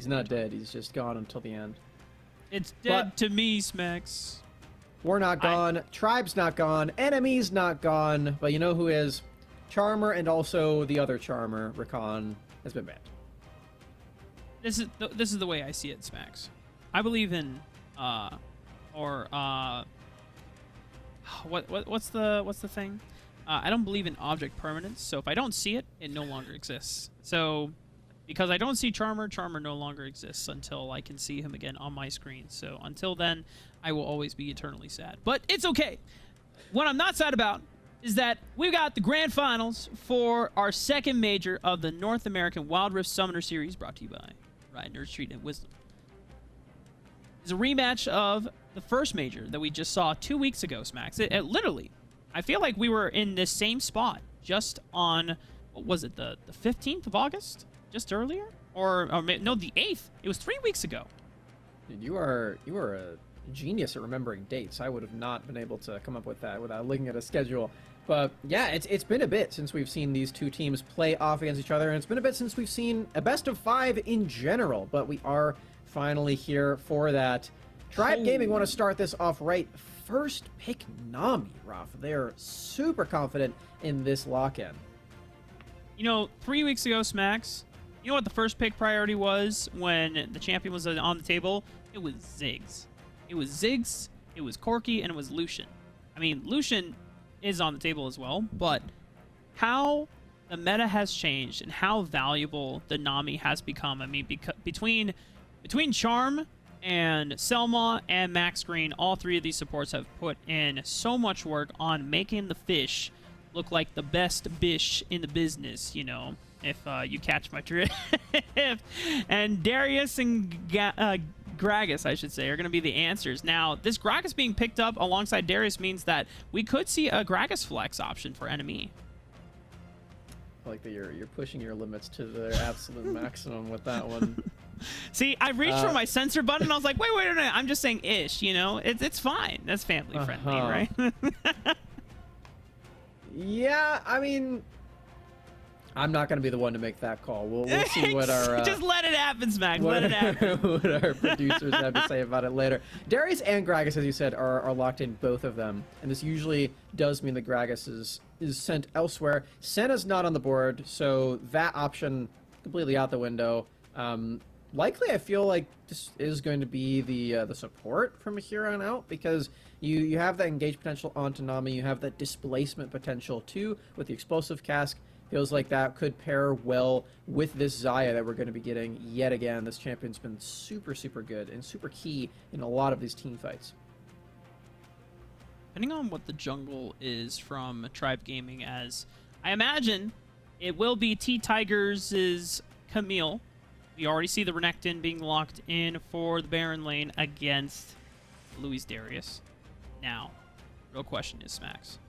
He's not dead. He's just gone until the end. It's dead to me, Smacks. We're not gone. Tribe's not gone. NME's not gone. But you know who is? Charmer and also the other Charmer, Rakan, has been banned. This is the way I see it, Smacks. I believe in what's the thing? I don't believe in object permanence. So if I don't see it, it no longer exists. So because I don't see Charmer, Charmer no longer exists until I can see him again on my screen. So until then, I will always be eternally sad. But it's okay. What I'm not sad about is that we've got the grand finals for our second major of the North American Wild Rift Summoner Series, brought to you by Riot, Nerd Street, and Wisdom. It's a rematch of the first major that we just saw 2 weeks ago, Smacks. It literally, I feel like we were in this same spot just on, what was it, the 15th of August? Just earlier? Or no, the 8th. It was 3 weeks ago. Dude, you are a genius at remembering dates. I would have not been able to come up with that without looking at a schedule. But yeah, it's been a bit since we've seen these two teams play off against each other, and it's been a bit since we've seen a best of 5 in general. But we are finally here for that. Tribe Gaming want to start this off right. First pick Nami, Raf. They're super confident in this lock-in. You know, 3 weeks ago, Smacks, you know what the first pick priority was when the champion was on the table? It was Ziggs. It was Ziggs, it was Corki, and it was Lucian. I mean, Lucian is on the table as well, but how the meta has changed and how valuable the Nami has become. I mean, between Charm and Selma and Max Green, all three of these supports have put in so much work on making the fish look like the best bish in the business, you know, if you catch my drift. And Darius and Gragas, I should say, are going to be the answers. Now, this Gragas being picked up alongside Darius means that we could see a Gragas flex option for NME. I like that you're pushing your limits to their absolute maximum with that one. See, I reached for my censor button, and I was like, wait a minute, I'm just saying ish, you know? It's fine. That's family friendly, right? Yeah, I mean, I'm not going to be the one to make that call. We'll see what our... just let it happen, Smack. Let it happen. What our producers have to say about it later. Darius and Gragas, as you said, are locked in, both of them. And this usually does mean that Gragas is sent elsewhere. Senna's not on the board, so that option completely out the window. Likely, I feel like this is going to be the support from here on out, because you have that engage potential onto Nami, you have that displacement potential too with the explosive cask. Feels like that could pair well with this Xayah that we're going to be getting yet again. This champion's been super, super good and super key in a lot of these team fights. Depending on what the jungle is from Tribe Gaming, as I imagine it will be T-Tigers' Camille. We already see the Renekton being locked in for the Baron lane against Luis Darius. Now, real question is, Smacks,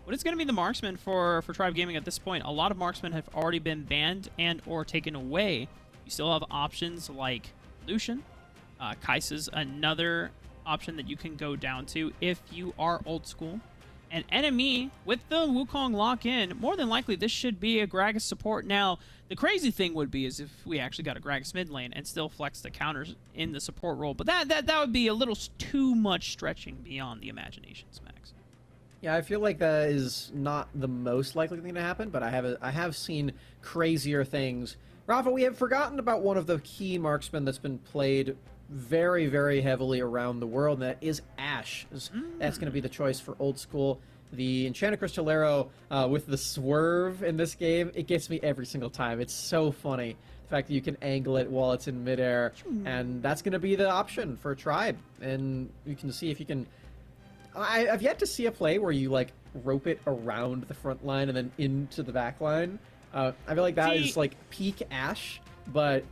what is going to be the marksman for Tribe Gaming at this point? A lot of marksmen have already been banned and or taken away. You still have options like Lucian. Kai'Sa's another option that you can go down to if you are old school. And NME, with the Wukong lock-in, more than likely this should be a Gragas support. Now, the crazy thing would be is if we actually got a Gragas mid lane and still flex the counters in the support role. But that would be a little too much stretching beyond the imagination, Max. Yeah, I feel like that is not the most likely thing to happen, but I have seen crazier things. Rafa, we have forgotten about one of the key marksmen that's been played very, very heavily around the world, and that is Ashe. That's going to be the choice for old school. The Enchanted Crystallero with the swerve in this game, it gets me every single time. It's so funny. The fact that you can angle it while it's in midair, and that's going to be the option for Tribe. And you can see if you can... I've yet to see a play where you, like, rope it around the front line and then into the back line. I feel like that is, like, peak Ashe, but...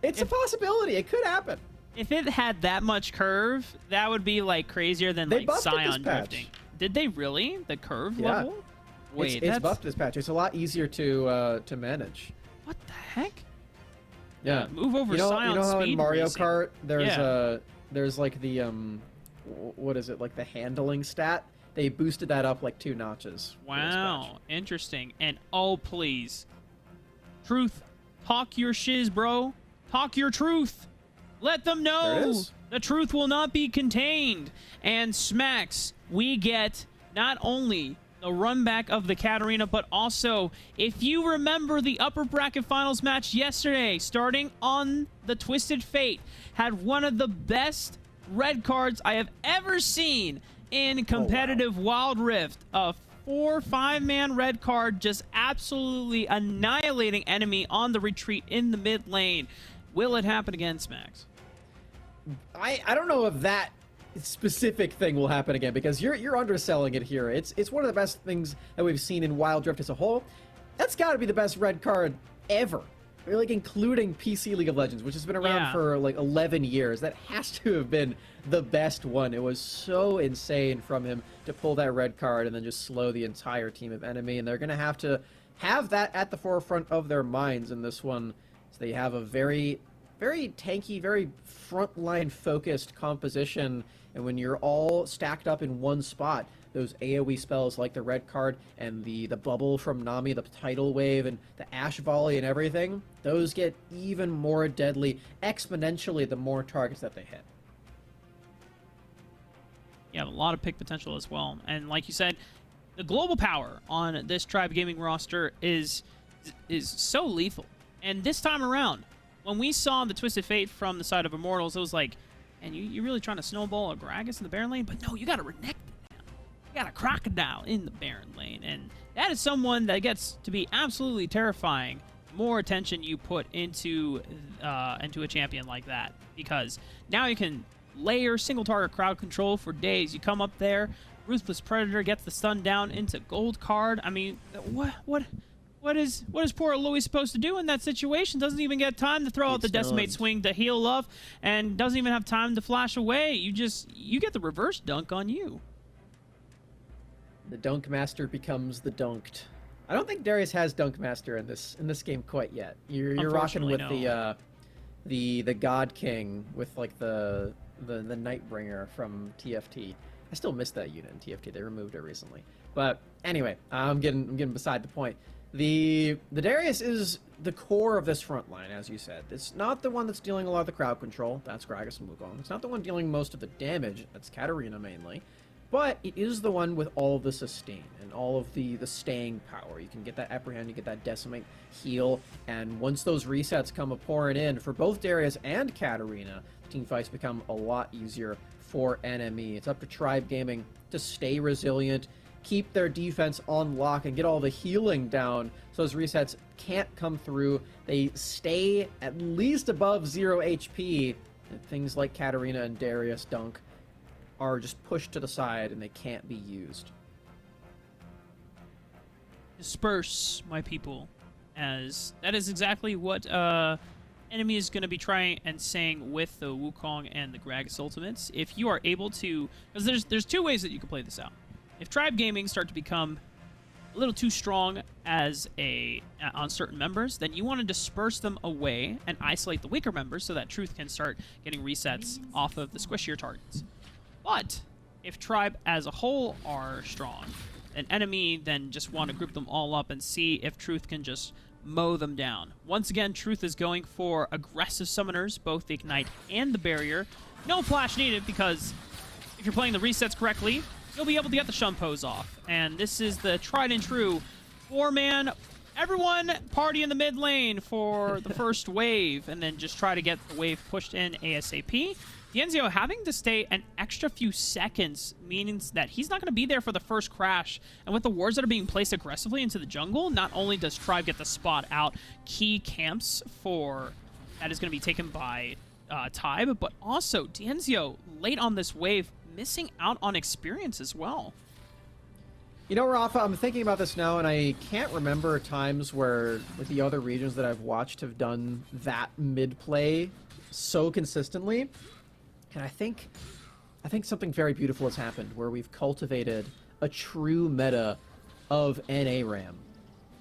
It's a possibility. It could happen. If it had that much curve, that would be like crazier than like Scion drifting. Did they really? The curve level? Wait, it's buffed this patch. It's a lot easier to manage. What the heck? Yeah. Move over Scion You know how speed in Mario racing. Kart there's like the what is it, like the handling stat? They boosted that up like 2 notches. Wow, interesting. And oh please, Truth, talk your shiz, bro. Talk your truth. Let them There it know is. the truth will not be contained. And Smacks, we get not only the run back of the Katarina, but also, if you remember the upper bracket finals match yesterday, starting on the Twisted Fate, had one of the best red cards I have ever seen in competitive Wild Rift. A 4-5-man red card, just absolutely annihilating enemy on the retreat in the mid lane. Will it happen again, Smacks? I don't know if that specific thing will happen again, because you're underselling it here. It's one of the best things that we've seen in Wild Rift as a whole. That's got to be the best red card ever, like including PC League of Legends, which has been around for like 11 years. That has to have been the best one. It was so insane from him to pull that red card and then just slow the entire team of enemy, and they're gonna have to have that at the forefront of their minds in this one. So they have a very tanky, very frontline focused composition, and when you're all stacked up in one spot, those AoE spells like the red card and the bubble from Nami, the tidal wave, and the ash volley and everything, those get even more deadly exponentially the more targets that they hit. Yeah, a lot of pick potential as well. And like you said, the global power on this Tribe Gaming roster is so lethal. And this time around, when we saw the Twisted Fate from the side of Immortals, it was like, and you're really trying to snowball a Gragas in the Baron lane? But no, you got a Renekton now. You got a Crocodile in the Baron lane. And that is someone that gets to be absolutely terrifying. More attention you put into a champion like that. Because now you can layer single target crowd control for days. You come up there, Ruthless Predator gets the stun down into gold card. I mean, what is poor Louis supposed to do in that situation? Doesn't even get time to throw out the Decimate Swing to heal up, and doesn't even have time to flash away. You get the reverse dunk on you. The Dunk Master becomes the dunked. I don't think Darius has Dunk Master in this game quite yet. You're rocking with no. the God King with like the Nightbringer from TFT. I still miss that unit in TFT. They removed it recently. But anyway, I'm getting beside the point. The Darius is the core of this front line, as you said. It's not the one that's dealing a lot of the crowd control. That's Gragas and Wukong. It's not the one dealing most of the damage. That's Katarina mainly. But it is the one with all of the sustain and all of the staying power. You can get that Apprehend, you get that Decimate, heal, and once those resets come pouring in for both Darius and Katarina, team fights become a lot easier for NME. It's up to Tribe Gaming to stay resilient, keep their defense on lock, and get all the healing down so those resets can't come through. They stay at least above 0 HP, and things like Katarina and Darius Dunk are just pushed to the side and they can't be used. Disperse, my people, as that is exactly what Enemy is going to be trying and saying with the Wukong and the Gragas ultimates. If you are able to, because there's two ways that you can play this out. If Tribe Gaming start to become a little too strong as on certain members, then you want to disperse them away and isolate the weaker members so that Truth can start getting resets off of the squishier targets. But if Tribe as a whole are strong, an enemy then just want to group them all up and see if Truth can just mow them down. Once again, Truth is going for aggressive summoners, both the Ignite and the Barrier. No flash needed, because if you're playing the resets correctly, you'll be able to get the Shun Pose off. And this is the tried and true 4-man, everyone party in the mid lane for the first wave, and then just try to get the wave pushed in ASAP. Dienzio having to stay an extra few seconds means that he's not going to be there for the first crash. And with the wards that are being placed aggressively into the jungle, not only does Tribe get the spot out key camps for that is going to be taken by Tybe, but also Dienzio late on this wave missing out on experience as well. You know, Rafa, I'm thinking about this now, and I can't remember times where like, the other regions that I've watched have done that mid-play so consistently. And I think something very beautiful has happened, where we've cultivated a true meta of NA RAM.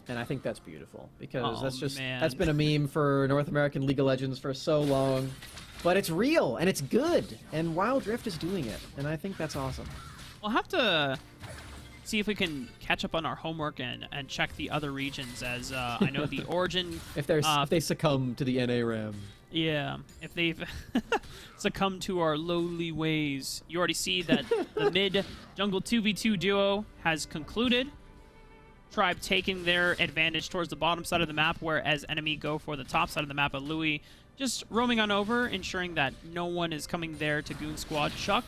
And I think that's beautiful, because that's been a meme for North American League of Legends for so long. But it's real, and it's good, and Wild Rift is doing it, and I think that's awesome. We'll have to see if we can catch up on our homework and check the other regions, as I know the Origin... if they succumb to the NA RAM. Yeah, if they've succumbed to our lowly ways. You already see that the mid jungle 2v2 duo has concluded. Tribe taking their advantage towards the bottom side of the map, whereas enemy go for the top side of the map. But Louis just roaming on over, ensuring that no one is coming there to goon squad Chuck.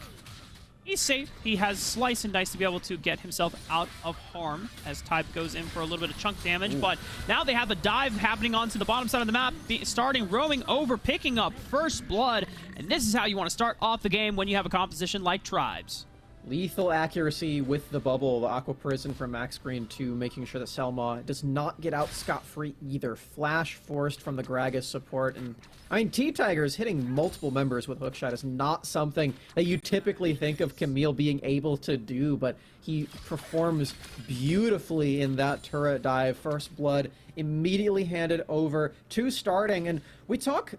He's safe. He has slice and dice to be able to get himself out of harm as Tybe goes in for a little bit of chunk damage. Ooh. But now they have a dive happening onto the bottom side of the map, starting roaming over, picking up first blood. And this is how you want to start off the game when you have a composition like Tribes. Lethal accuracy with the bubble, the Aqua Prison from Max Green 2, making sure that Selma does not get out scot-free either. Flash forced from the Gragas support, and I mean, T-Tigers hitting multiple members with hookshot is not something that you typically think of Camille being able to do, but he performs beautifully in that turret dive. First blood immediately handed over to Starting, and we talk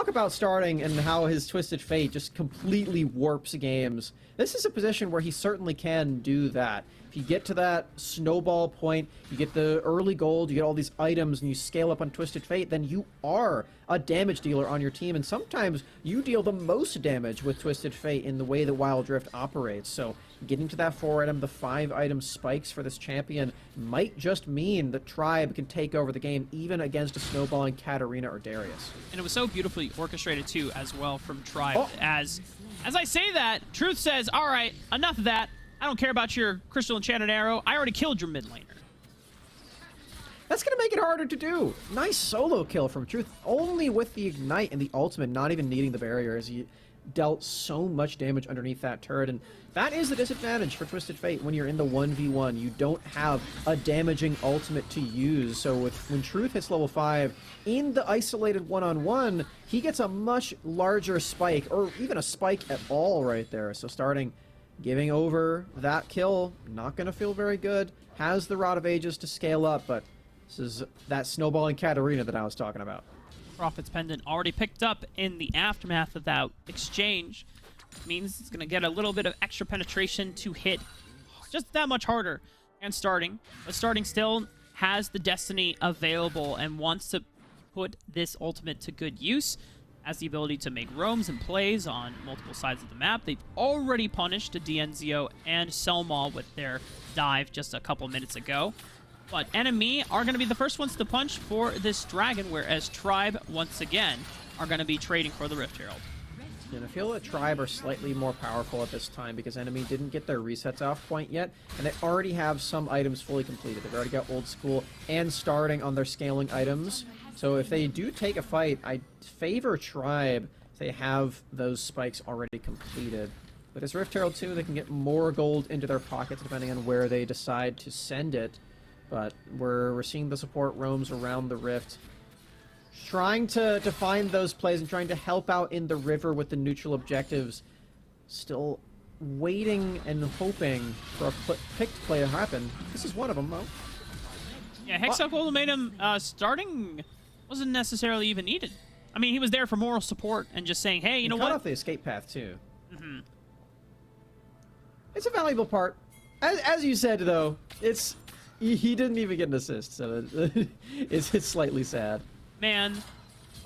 about Starting and how his Twisted Fate just completely warps games. This is a position where he certainly can do that. If you get to that snowball point, you get the early gold, you get all these items, and you scale up on Twisted Fate, then you are a damage dealer on your team, and sometimes you deal the most damage with Twisted Fate in the way that Wild Rift operates. So getting to that 4-item, the 5-item spikes for this champion might just mean that Tribe can take over the game even against a snowballing Katarina or Darius. And it was so beautifully orchestrated too as well from Tribe. As I say that, Truth says, all right, enough of that. I don't care about your Crystal Enchanted Arrow. I already killed your mid laner. That's going to make it harder to do. Nice solo kill from Truth, only with the Ignite and the ultimate, not even needing the barrier, as he dealt so much damage underneath that turret. And that is the disadvantage for Twisted Fate when you're in the 1v1. You don't have a damaging ultimate to use. So when Truth hits level 5, in the isolated one-on-one, he gets a much larger spike, or even a spike at all right there. So Starting giving over that kill, not going to feel very good. Has the Rod of Ages to scale up, but this is that snowballing Katarina that I was talking about. Prophet's Pendant already picked up in the aftermath of that exchange. Means it's going to get a little bit of extra penetration to hit just that much harder. And Starting. But Starting still has the Destiny available and wants to put this ultimate to good use. Has the ability to make roams and plays on multiple sides of the map. They've already punished Dienzio and Selma with their dive just a couple minutes ago. But NME are going to be the first ones to punch for this dragon, whereas Tribe, once again, are going to be trading for the Rift Herald. And I feel that Tribe are slightly more powerful at this time because NME didn't get their resets off point yet, and they already have some items fully completed. They've already got Old School and Starting on their scaling items. So if they do take a fight, I favor Tribe if they have those spikes already completed. With this Rift Herald too, they can get more gold into their pockets depending on where they decide to send it. But we're seeing the support roams around the Rift, trying to find those plays and trying to help out in the river with the neutral objectives. Still waiting and hoping for a picked play to happen. This is one of them, though. Yeah, Hextech Ultimatum Starting wasn't necessarily even needed. I mean, he was there for moral support and just saying, hey, you know what? Cut off the escape path, too. Mm-hmm. It's a valuable part. As you said, though, he didn't even get an assist, so it's slightly sad. Man,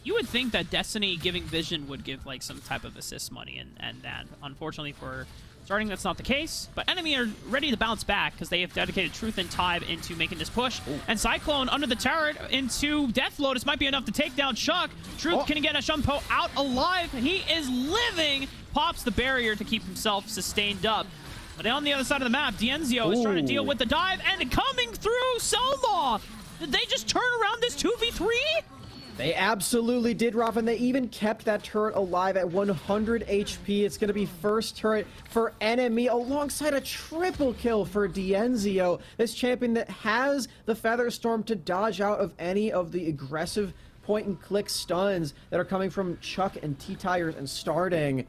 you would think that Destiny giving Vision would give like some type of assist money, and that, unfortunately for Starting, that's not the case. But Enemy are ready to bounce back because they have dedicated Truth and Tybe into making this push. Ooh. And Cyclone under the turret into Death Lotus might be enough to take down Chuck. Truth can get a Shumpo out alive. He is living. Pops the barrier to keep himself sustained up. But on the other side of the map, Dienzio is trying to deal with the dive, and coming through Selma. Did they just turn around this 2v3? They absolutely did, Rob, and they even kept that turret alive at 100 HP. It's going to be first turret for NME alongside a triple kill for Dienzio, this champion that has the Featherstorm to dodge out of any of the aggressive point-and-click stuns that are coming from Chuck and T-Tigers and Starting.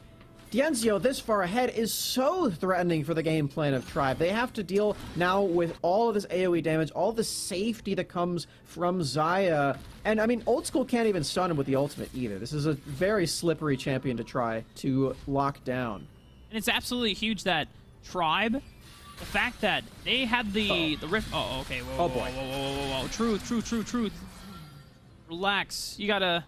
Dienzio this far ahead is so threatening for the game plan of Tribe. They have to deal now with all of this AoE damage, all the safety that comes from Xayah. And I mean, Old School can't even stun him with the ultimate either. This is a very slippery champion to try to lock down. And it's absolutely huge that Tribe, the fact that they had the rift. Oh, okay. Whoa, oh boy. Whoa. Truth. Relax. You gotta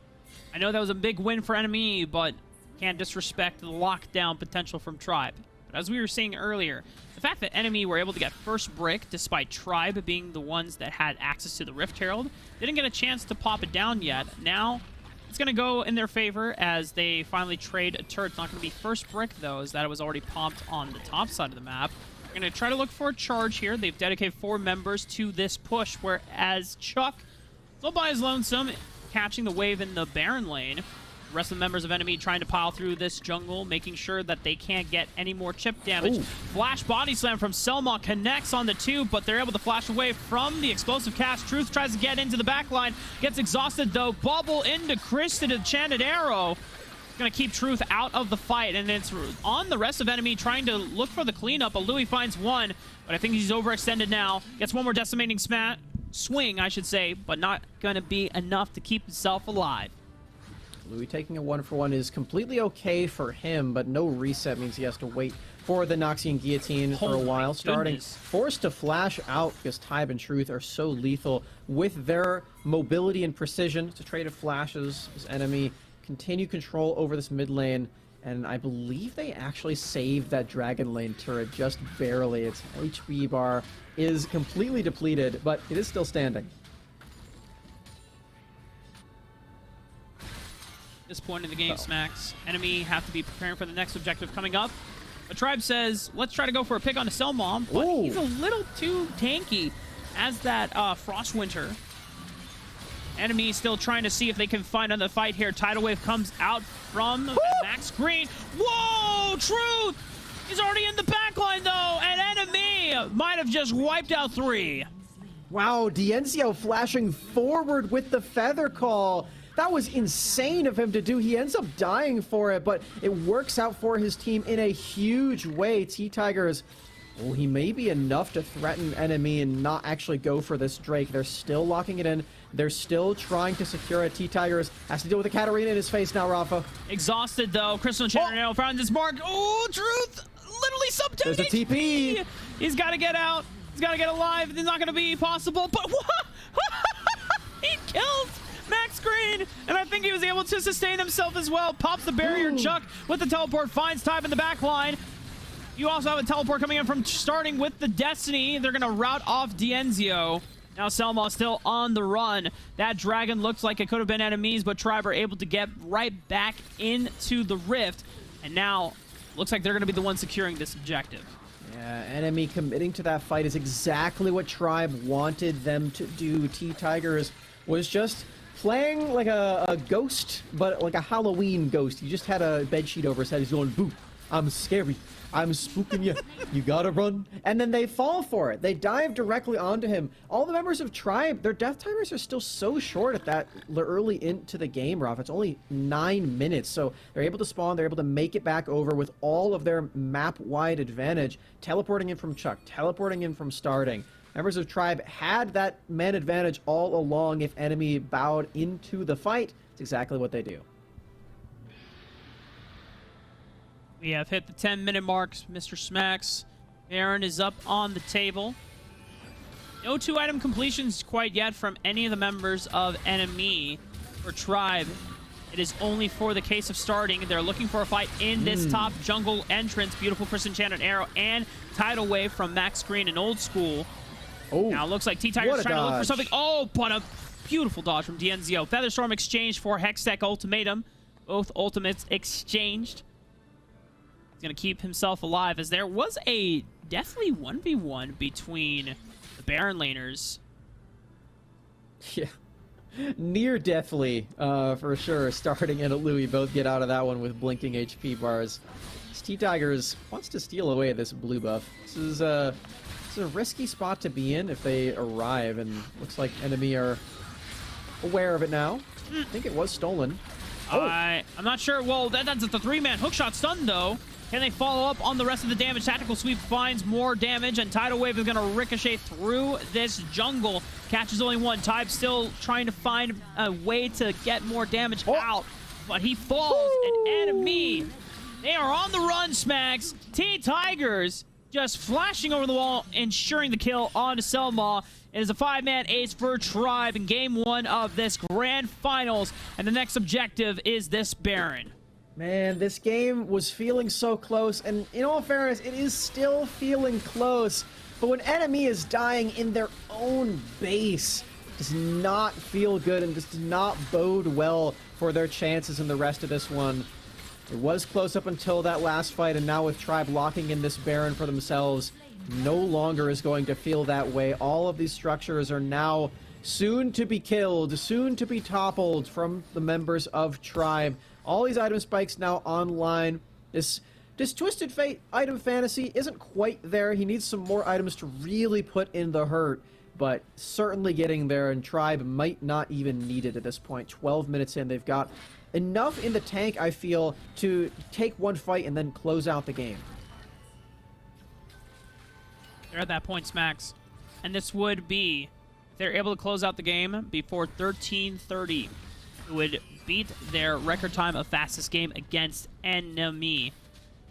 I know that was a big win for NME, but can't disrespect the lockdown potential from Tribe. But as we were saying earlier, the fact that NME were able to get first brick despite Tribe being the ones that had access to the Rift Herald, didn't get a chance to pop it down yet. Now, it's going to go in their favor as they finally trade a turret. It's not going to be first brick, though, as that was already popped on the top side of the map. They're going to try to look for a charge here. They've dedicated 4 members to this push, whereas Chuck, still by his lonesome, catching the wave in the Baron lane. The rest of the members of NME trying to pile through this jungle, making sure that they can't get any more chip damage. Ooh. Flash body slam from Selma connects on the 2, but they're able to flash away from the explosive cast. Truth tries to get into the back line, gets exhausted though. Bubble into Chris to the enchanted arrow. Gonna keep Truth out of the fight, and it's on the rest of NME trying to look for the cleanup. But Louis finds one, but I think he's overextended now. Gets one more decimating swing, I should say, but not gonna be enough to keep himself alive. Louis taking a 1-for-1 is completely okay for him, but no reset means he has to wait for the Noxian Guillotine for a while. Starting forced to flash out because Tybe and Truth are so lethal with their mobility and precision to trade of flashes. His enemy continue control over this mid lane, and I believe they actually saved that Dragon Lane turret just barely. Its HP bar is completely depleted, but it is still standing. This point in the game, Smacks, NME have to be preparing for the next objective coming up. The Tribe says, let's try to go for a pick on a Selmon, but he's a little too tanky as that Frostwinter. NME still trying to see if they can find another fight here. Tidal Wave comes out from Max Green. Whoa, Truth! He's already in the backline though, and NME might have just wiped out 3. Wow, Dienzio flashing forward with the Feather Call. That was insane of him to do. He ends up dying for it, but it works out for his team in a huge way. T-Tigers, well, he may be enough to threaten NME and not actually go for this Drake. They're still locking it in. They're still trying to secure it. T-Tigers has to deal with the Katarina in his face now, Rafa. Exhausted, though. Crystal Enchanter found his mark. Oh, Truth! Literally sub-10 There's a TP. He's got to get out. He's got to get alive. It's not going to be possible, but what? He killed Max Green, and I think he was able to sustain himself as well. Pops the barrier. Chuck with the teleport finds Tybe in the back line. You also have a teleport coming in from starting with the Destiny. They're going to route off Dienzio. Now Selma still on the run. That dragon looks like it could have been enemies, but Tribe are able to get right back into the rift. And now looks like they're going to be the ones securing this objective. Yeah, enemy committing to that fight is exactly what Tribe wanted them to do. T-Tigers was just playing like a ghost, but like a Halloween ghost. He just had a bedsheet over his head. He's going, boo, I'm scary. I'm spooking you. You gotta run. And then they fall for it. They dive directly onto him. All the members of Tribe, their death timers are still so short at that early into the game, Ralph. It's only 9 minutes. So they're able to spawn. They're able to make it back over with all of their map-wide advantage. Teleporting in from Chuck. Teleporting in from starting. Members of Tribe had that man advantage all along. If enemy bowed into the fight, it's exactly what they do. We have hit the 10-minute marks, Mr. Smacks. Baron is up on the table. No 2-item completions quite yet from any of the members of NME. For Tribe, it is only for the case of starting. They're looking for a fight in this top jungle entrance. Beautiful Crystal Enchanted Arrow and Tidal Wave from Max Green and Old School. Oh, now it looks like T-Tiger's trying to look for something. Oh, but a beautiful dodge from Dienzio. Featherstorm exchanged for Hextech Ultimatum. Both ultimates exchanged. He's going to keep himself alive, as there was a deathly 1v1 between the Baron laners. Yeah, near deathly, for sure. Starting and Louis both get out of that one with blinking HP bars. T-Tigers wants to steal away this blue buff. This is a risky spot to be in if they arrive, and looks like enemy are aware of it now. I think it was stolen. Oh. I'm not sure. Well, that's the 3-man hookshot stun, though. Can they follow up on the rest of the damage? Tactical Sweep finds more damage, and Tidal Wave is going to ricochet through this jungle. Catches only one. Tybe still trying to find a way to get more damage out, but he falls. And NME, they are on the run, Smacks. T-Tigers just flashing over the wall, ensuring the kill onto Selma. It is a 5-man ace for Tribe in game 1 of this grand finals, and the next objective is this Baron. Man, this game was feeling so close, and in all fairness, it is still feeling close. But when NME is dying in their own base, it does not feel good and does not bode well for their chances in the rest of this one. It was close up until that last fight, and now with Tribe locking in this Baron for themselves, no longer is going to feel that way. All of these structures are now soon to be killed, soon to be toppled from the members of Tribe. All these item spikes now online. This Twisted Fate item fantasy isn't quite there. He needs some more items to really put in the hurt, but certainly getting there, and Tribe might not even need it at this point. 12 minutes in, they've got enough in the tank, I feel, to take one fight and then close out the game. They're at that point, Max. And this would be, if they're able to close out the game before 13:30, it would beat their record time of fastest game against NME.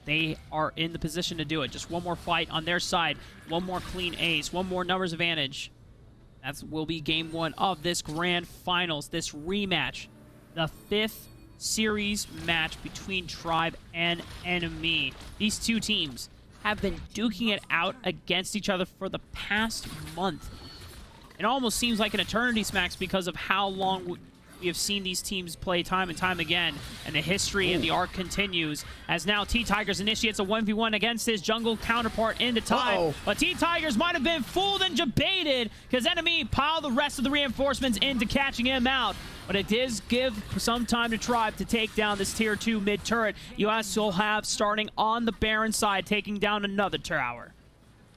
They are in the position to do it. Just one more fight on their side, one more clean ace, one more numbers advantage. That will be game 1 of this grand finals, this rematch. The 5th series match between Tribe and NME. These two teams have been duking it out against each other for the past month. It almost seems like an eternity, Smacks, because of how long we have seen these teams play time and time again, and the history and the arc continues, as now T-Tigers initiates a 1v1 against his jungle counterpart into time. But T-Tigers might have been fooled and debated, because NME piled the rest of the reinforcements into catching him out. But it does give some time to Tribe to take down this tier 2 mid turret. You also have, starting on the Baron side, taking down another tower.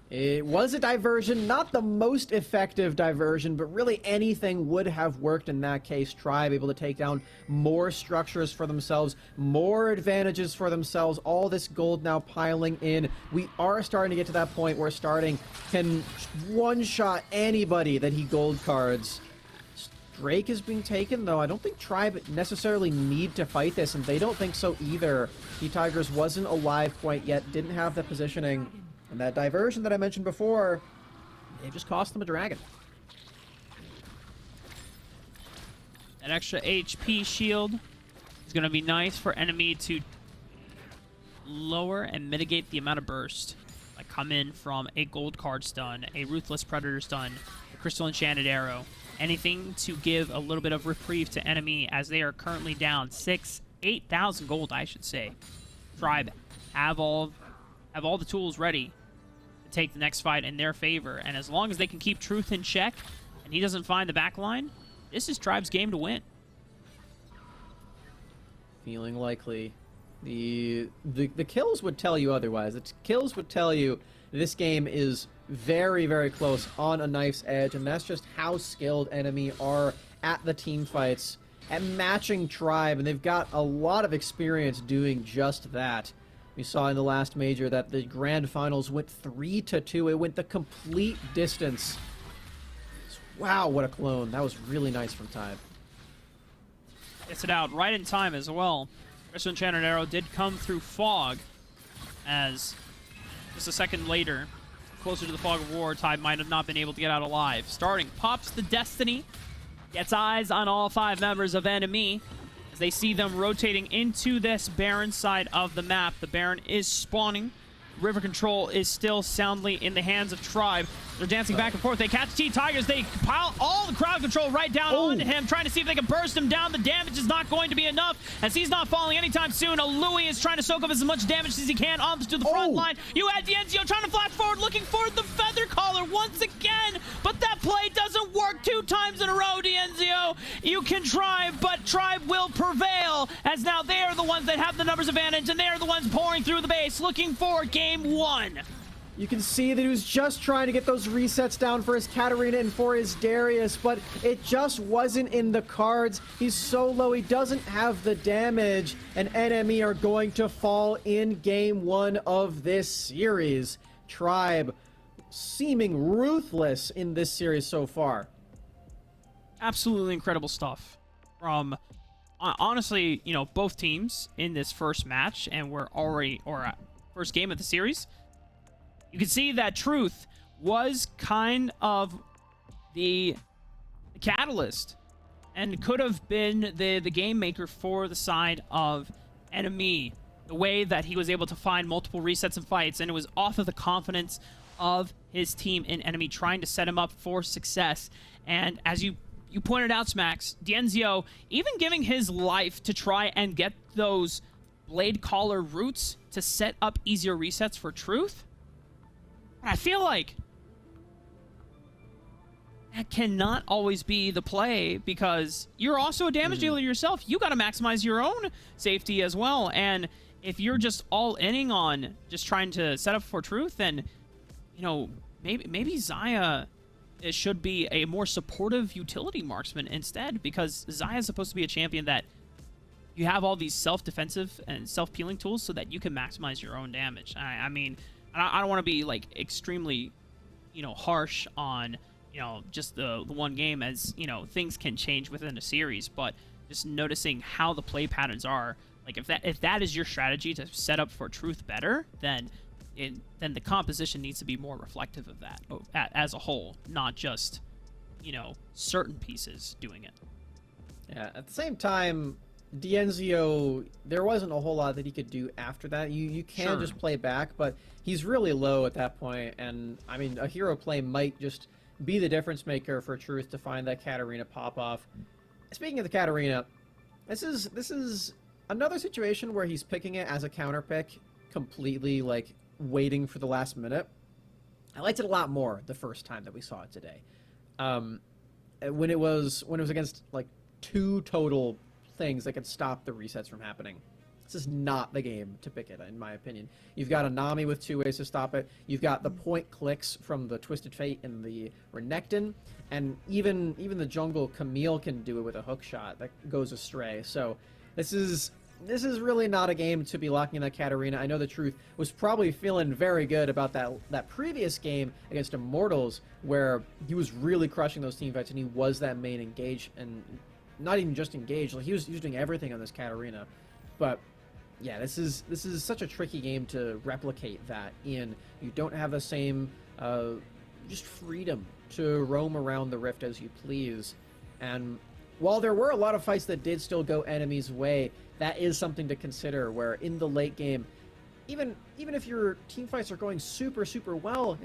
It was a diversion, not the most effective diversion, but really anything would have worked in that case. Tribe able to take down more structures for themselves, more advantages for themselves, all this gold now piling in. We are starting to get to that point where Starting can one-shot anybody that he gold cards. Drake is being taken, though. I don't think Tribe necessarily need to fight this, and they don't think so either. T-Tigers wasn't alive quite yet, didn't have the positioning. And that diversion that I mentioned before, it just cost them a dragon. That extra HP shield is going to be nice for NME to lower and mitigate the amount of burst. Like come in from a gold card stun, a Ruthless Predator stun, a Crystal Enchanted Arrow. Anything to give a little bit of reprieve to NME as they are currently down 8,000 gold, I should say. Tribe have all the tools ready take the next fight in their favor, and as long as they can keep Truth in check and he doesn't find the back line, this is Tribe's game to win. Feeling likely. The kills would tell you otherwise. The kills would tell you this game is very, very close, on a knife's edge, and that's just how skilled NME are at the team fights, at matching Tribe, and they've got a lot of experience doing just that. We saw in the last major that the grand finals went 3-2. It went the complete distance. Wow, what a clone. That was really nice from Tribe. Gets it out right in time as well. Crystal Enchanted Arrow did come through Fog, as just a second later, closer to the Fog of War, Tribe might have not been able to get out alive. Starting, pops the Destiny, gets eyes on all 5 members of NME. As they see them rotating into this Baron side of the map. The Baron is spawning. River control is still soundly in the hands of Tribe. They're dancing back and forth. They catch T-Tigers. They pile all the crowd control right down onto him, trying to see if they can burst him down. The damage is not going to be enough, as he's not falling anytime soon. Louis is trying to soak up as much damage as he can onto the front line. You had Dienzio trying to flash forward, looking for the Feather Collar once again, but that play doesn't work 2 times in a row, Dienzio. You can try, but Tribe will prevail, as now they are the ones that have the numbers advantage, and they are the ones pouring through the base, looking for game 1. You can see that he was just trying to get those resets down for his Katarina and for his Darius, but it just wasn't in the cards. He's so low, he doesn't have the damage, and NME are going to fall in game 1 of this series. Tribe seeming ruthless in this series so far. Absolutely incredible stuff from, honestly, you know, both teams in this first match, and we're already, first game of the series. You can see that Truth was kind of the catalyst and could have been the game maker for the side of NME. The way that he was able to find multiple resets and fights, and it was off of the confidence of his team in NME trying to set him up for success. And as you pointed out, Smacks, Dienzio even giving his life to try and get those Blade Caller roots to set up easier resets for Truth. I feel like that cannot always be the play, because you're also a damage dealer yourself. You got to maximize your own safety as well. And if you're just all inning on just trying to set up for Truth, then, you know, maybe Xayah should be a more supportive utility marksman instead, because Xayah is supposed to be a champion that you have all these self-defensive and self-peeling tools so that you can maximize your own damage. I mean, I don't want to be like extremely, you know, harsh on, you know, just the one game, as, you know, things can change within a series, but just noticing how the play patterns are, like if that is your strategy to set up for Truth better, then the composition needs to be more reflective of that as a whole, not just, you know, certain pieces doing it. Yeah, at the same time, Dienzio, there wasn't a whole lot that he could do after that. You can just play back, but he's really low at that point, and I mean, a hero play might just be the difference maker for Truth to find that Katarina pop-off. Speaking of the Katarina, this is another situation where he's picking it as a counter pick, completely, like, waiting for the last minute. I liked it a lot more the first time that we saw it today. When it was against, like, 2 total things that could stop the resets from happening. This is not the game to pick it, in my opinion. You've got a Nami with 2 ways to stop it. You've got the point clicks from the Twisted Fate and the Renekton, and even the jungle Camille can do it with a hook shot that goes astray. So this is really not a game to be locking in that Katarina. I know the Truth was probably feeling very good about that previous game against Immortals, where he was really crushing those team fights, and he was that main engage, and not even just engaged. Like, he was doing everything on this Katarina. But yeah, this is such a tricky game to replicate that in. You don't have the same just freedom to roam around the Rift as you please. And while there were a lot of fights that did still go enemies' way, that is something to consider, where in the late game, even if your team fights are going super well,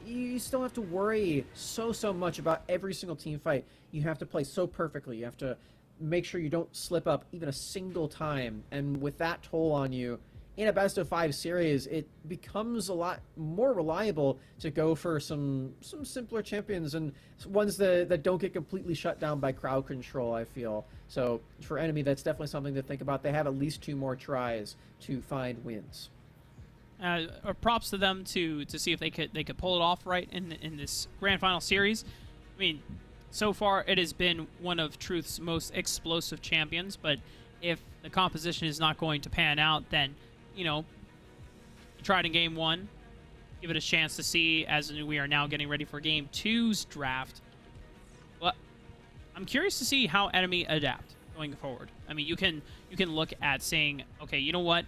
you still have to worry so much about every single team fight. You have to play so perfectly. You have to make sure you don't slip up even a single time. And with that toll on you, in a best of 5 series, it becomes a lot more reliable to go for some simpler champions and ones that don't get completely shut down by crowd control, I feel. So for NME, that's definitely something to think about. They have at least 2 more tries to find wins. Props to them to see if they could pull it off right in this grand final series. I mean, so far it has been one of Truth's most explosive champions, but if the composition is not going to pan out, then, you know, you tried in game 1, give it a chance to see, as we are now getting ready for game 2's draft. But I'm curious to see how NME adapt going forward. I mean, you can look at saying, okay, you know what?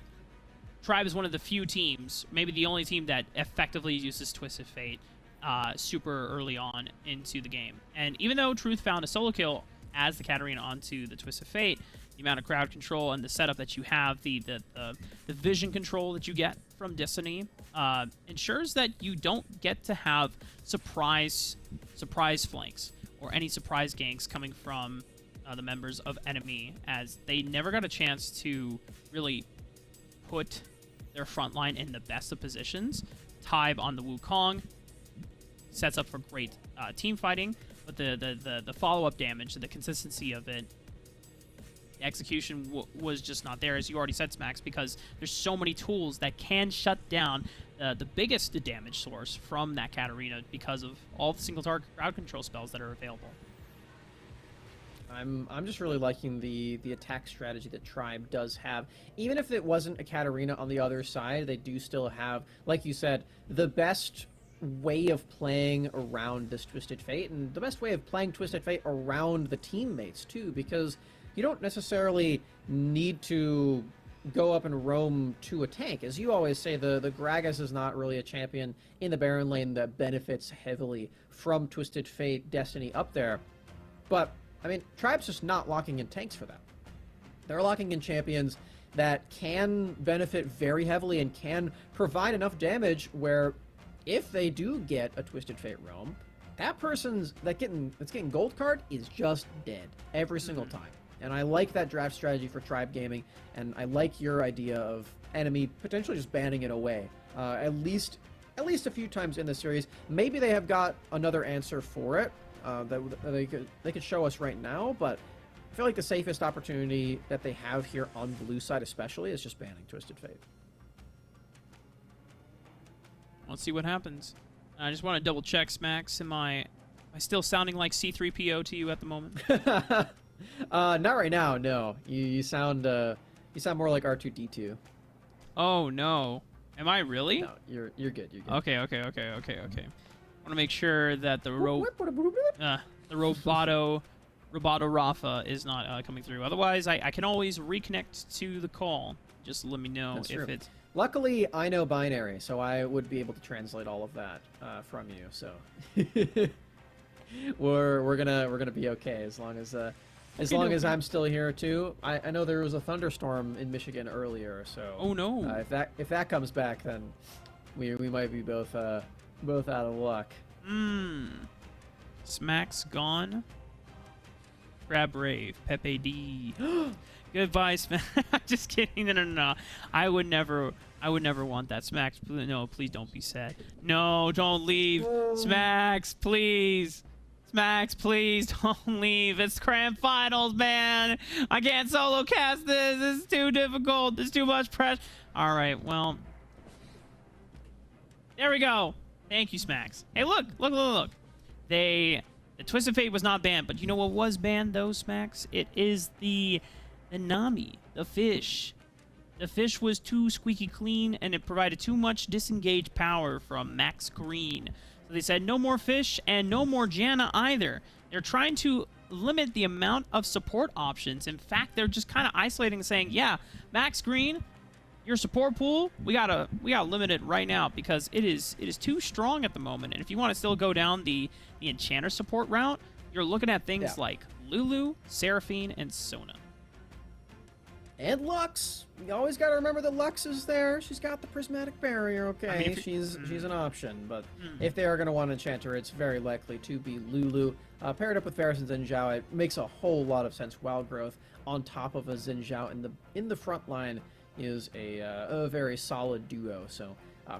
Tribe is one of the few teams, maybe the only team, that effectively uses Twisted Fate super early on into the game. And even though Truth found a solo kill as the Katarina onto the Twisted Fate, the amount of crowd control and the setup that you have, the vision control that you get from Destiny, ensures that you don't get to have surprise flanks or any surprise ganks coming from the members of NME, as they never got a chance to really put their front line in the best of positions. Tybe on the Wukong sets up for great team fighting, but the follow-up damage, the consistency of it, the execution was just not there, as you already said, Smacks, because there's so many tools that can shut down the biggest damage source from that Katarina because of all the single target crowd control spells that are available. I'm just really liking the attack strategy that Tribe does have. Even if it wasn't a Katarina on the other side, they do still have, like you said, the best way of playing around this Twisted Fate, and the best way of playing Twisted Fate around the teammates too, because you don't necessarily need to go up and roam to a tank. As you always say, the Gragas is not really a champion in the Baron lane that benefits heavily from Twisted Fate Destiny up there. But, I mean, Tribe's just not locking in tanks for that. They're locking in champions that can benefit very heavily and can provide enough damage where if they do get a Twisted Fate roam, that person's that's getting gold card is just dead every single time. And I like that draft strategy for Tribe Gaming, and I like your idea of NME potentially just banning it away. At least a few times in the series. Maybe they have got another answer for it that they could show us right now, but I feel like the safest opportunity that they have here on blue side especially is just banning Twisted Fate. Let's see what happens. I just want to double check, Smacks. Am I still sounding like C3PO to you at the moment? Not right now, no. You sound more like R2D2. Oh no. Am I really? No, you're good. You're good. Okay. I want to make sure that the Roboto Rafa is not coming through. Otherwise, I can always reconnect to the call. Just let me know if it's... Luckily, I know binary, so I would be able to translate all of that from you. So we're gonna be okay as long as I'm still here too. I know there was a thunderstorm in Michigan earlier, so oh no. If that comes back, then we might be both out of luck. Smack's gone. Crab Rave, Pepe D. Goodbye, Smack. Just kidding. No. I would never want that. Smacks, no, please don't be sad. No, don't leave. Smacks, please. Smacks, please don't leave. It's Cram Finals, man. I can't solo cast this. This is too difficult. There's too much pressure. All right, well. There we go. Thank you, Smacks. Hey, look. The Twisted Fate was not banned, but you know what was banned, though, Smacks? It is the NME, the fish. The fish was too squeaky clean, and it provided too much disengaged power from Max Green. So they said no more fish and no more Janna either. They're trying to limit the amount of support options. In fact, they're just kind of isolating and saying, yeah, Max Green, your support pool, we gotta limit it right now because it is too strong at the moment. And if you want to still go down the Enchanter support route, you're looking at things like Lulu, Seraphine, and Sona. And Lux. You always got to remember that Lux is there. She's got the prismatic barrier, okay? I mean, she's an option, but if they are going to want an Enchanter, it's very likely to be Lulu. Paired up with Varus and Xin Zhao, it makes a whole lot of sense. Wild Growth on top of a Xin Zhao in the front line is a very solid duo. So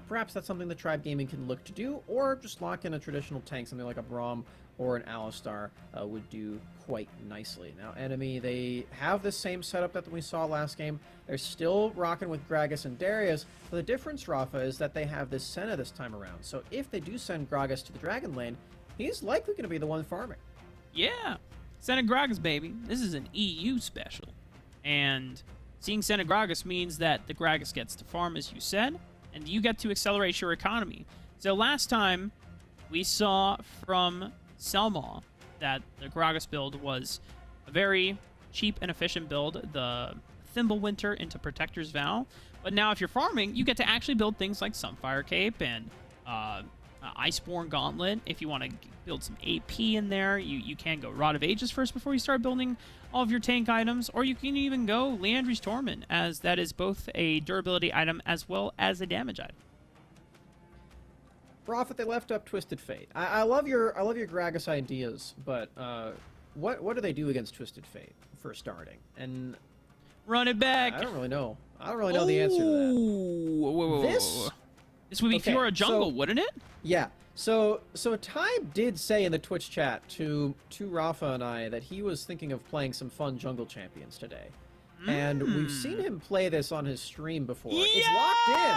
perhaps that's something that Tribe Gaming can look to do, or just lock in a traditional tank, something like a Braum or an Alistar would do quite nicely. Now, NME, they have the same setup that we saw last game. They're still rocking with Gragas and Darius, but the difference, Rafa, is that they have this Senna this time around. So if they do send Gragas to the Dragon lane, he's likely going to be the one farming. Yeah, Senna Gragas, baby. This is an EU special. And seeing Senna Gragas means that the Gragas gets to farm, as you said, and you get to accelerate your economy. So last time, we saw from Selma that the Gragas build was a very cheap and efficient build, the Thimblewinter into Protector's Vow. But now if you're farming, you get to actually build things like Sunfire Cape and Iceborne Gauntlet. If you want to build some AP in there, you can go Rod of Ages first before you start building all of your tank items, or you can even go Leandry's Torment, as that is both a durability item as well as a damage item. Prophet, they left up Twisted Fate. I love your Gragas ideas, but what do they do against Twisted Fate for starting? And run it back. I don't really know. The answer to that. Whoa. This would be Fiora Jungle, wouldn't it? Yeah. So Tybe did say in the Twitch chat to Rafa and I that he was thinking of playing some fun jungle champions today. And we've seen him play this on his stream before. It's locked in.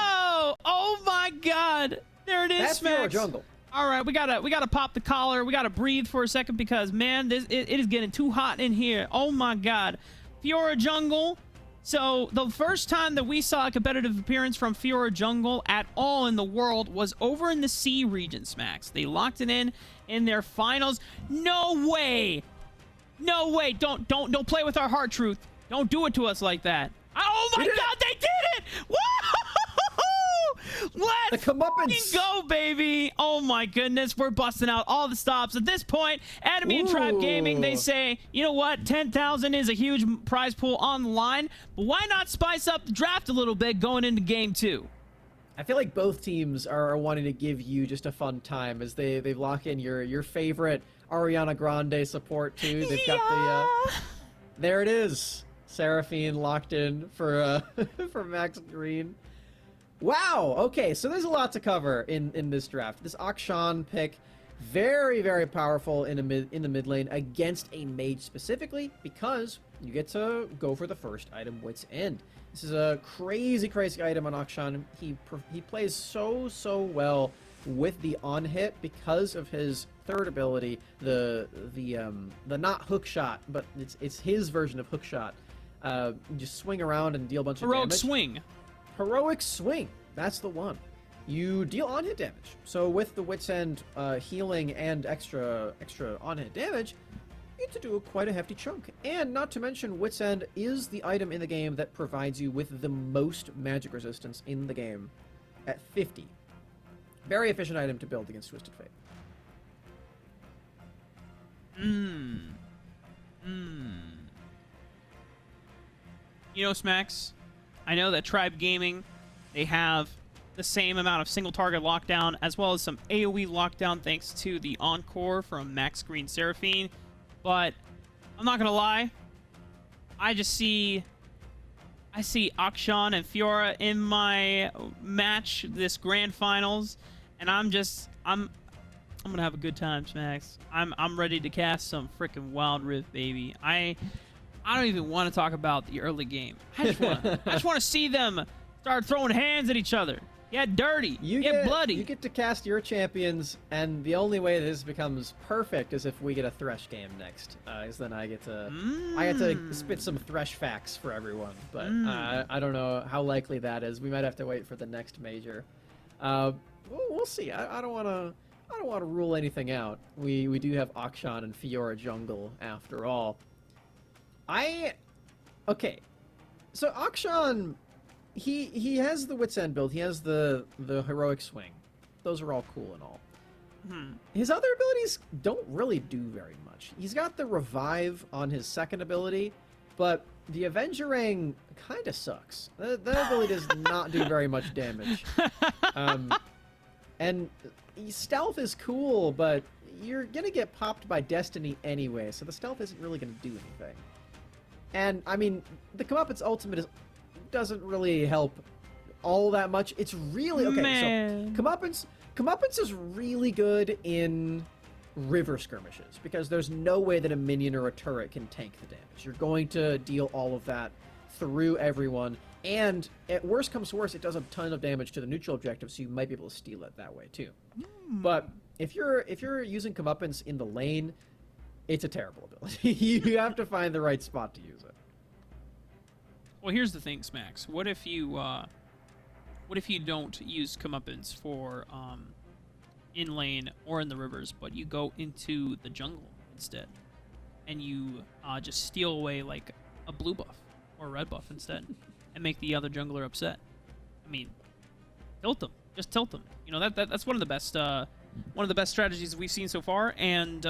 Oh my god. There it is, That's Fiora Jungle. All right, we gotta pop the collar. We gotta breathe for a second because man, it is getting too hot in here. Oh my god, Fiora Jungle. So the first time that we saw a competitive appearance from Fiora Jungle at all in the world was over in the C region, Smacks. They locked it in their finals. No way. Don't play with our heart truth. Don't do it to us like that. Oh my God, they did it! Woo! Let's The comeuppance. go, baby! Oh my goodness, we're busting out all the stops. At this point, NME and Tribe Gaming, they say, you know what, 10,000 is a huge prize pool on the line, but why not spice up the draft a little bit going into game 2? I feel like both teams are wanting to give you just a fun time as they lock in your favorite Ariana Grande support too. They've got the there it is, Seraphine locked in for for Max Green. Wow. Okay, so there's a lot to cover in this draft. This Akshan pick, very powerful in the mid lane against a mage specifically because you get to go for the first item, Wit's End. This is a crazy item on Akshan. He plays so well with the on hit because of his third ability, the not hook shot, but it's his version of hook shot. Just swing around and deal a bunch of damage. Heroic swing. That's the one. You deal on hit damage. So with the Wit's End healing and extra on hit damage, you get to do quite a hefty chunk. And not to mention, Wit's End is the item in the game that provides you with the most magic resistance in the game at 50. Very efficient item to build against Twisted Fate. You know, Smacks, I know that Tribe Gaming, they have the same amount of single target lockdown as well as some AoE lockdown thanks to the Encore from Max Green Seraphine. But I'm not gonna lie, I see Akshan and Fiora in my match this grand finals, and I'm gonna have a good time, Smacks. I'm ready to cast some freaking Wild Rift, baby. I don't even want to talk about the early game. I just want to see them start throwing hands at each other. Get dirty. Get bloody. You get to cast your champions, and the only way this becomes perfect is if we get a Thresh game next. Because then I get to spit some Thresh facts for everyone. But I don't know how likely that is. We might have to wait for the next major. We'll see. I don't want to rule anything out. We do have Akshan and Fiora jungle after all. Okay. So Akshan, he has the Wit's End build. He has the heroic swing. Those are all cool and all. His other abilities don't really do very much. He's got the revive on his second ability, but the Avengerang kind of sucks. That ability does not do very much damage. And stealth is cool, but you're gonna get popped by Destiny anyway, so the stealth isn't really gonna do anything. And I mean, the Comeuppance ultimate doesn't really help all that much. It's really okay. Man. So Comeuppance is really good in river skirmishes because there's no way that a minion or a turret can tank the damage. You're going to deal all of that through everyone, and at worst comes to worst, it does a ton of damage to the neutral objective, so you might be able to steal it that way too. But if you're using Comeuppance in the lane, it's a terrible ability. You have to find the right spot to use it. Well, here's the thing, Smacks. What if you don't use Comeuppance for in lane or in the rivers, but you go into the jungle instead, and you just steal away like a blue buff or a red buff instead, and make the other jungler upset? I mean, tilt them. Just tilt them. You know, that's one of the best strategies we've seen so far. And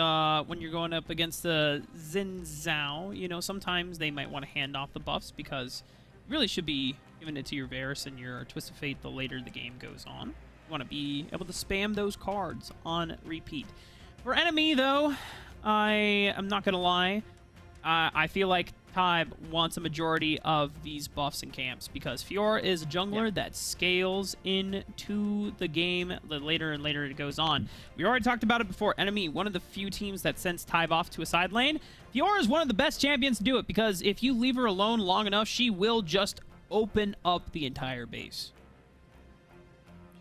when you're going up against the Xin Zhao, you know, sometimes they might want to hand off the buffs because you really should be giving it to your Varus and your Twisted Fate the later the game goes on. You want to be able to spam those cards on repeat. For NME, though, I am not going to lie. I feel like Tybe wants a majority of these buffs and camps because Fiora is a jungler that scales into the game the later and later it goes on. We already talked about it before. NME, one of the few teams that sends Tybe off to a side lane. Fiora is one of the best champions to do it because if you leave her alone long enough, she will just open up the entire base.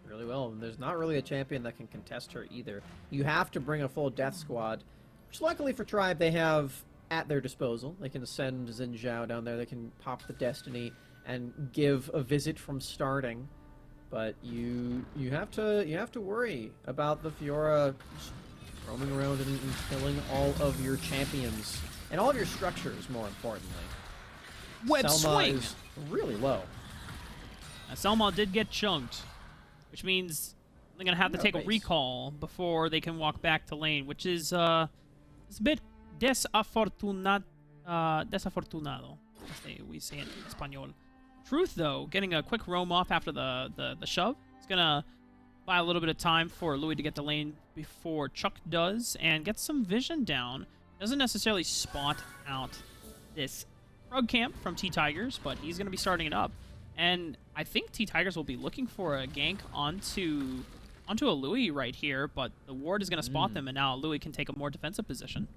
She really will. And there's not really a champion that can contest her either. You have to bring a full death squad, which luckily for Tribe they have at their disposal. They can send Xin Zhao down there. They can pop the Destiny and give a visit from starting. But you have to worry about the Fiora roaming around and killing all of your champions and all of your structures, more importantly. web Selma swing. is really low. Selma did get chunked, which means they're going to have to take a base. recall before they can walk back to lane, which is it's a bit desafortunado, we say it in Espanol. Truth, though, getting a quick roam off after the shove. It's going to buy a little bit of time for Louis to get to lane before Chuck does, and get some vision down. Doesn't necessarily spot out this Frog camp from T-Tigers, but he's going to be starting it up. And I think T-Tigers will be looking for a gank onto a Louis right here, but the ward is going to spot them, and now Louis can take a more defensive position.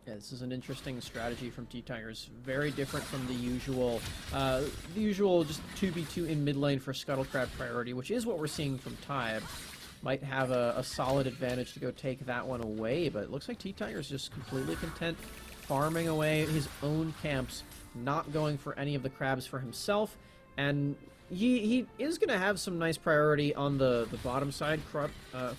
Yeah, this is an interesting strategy from T-Tigers. Very different from the usual just 2v2 in mid lane for Scuttle Crab priority, which is what we're seeing from Tybe. Might have a solid advantage to go take that one away, but it looks like T-Tigers just completely content farming away his own camps, not going for any of the crabs for himself, and he is going to have some nice priority on the bottom side,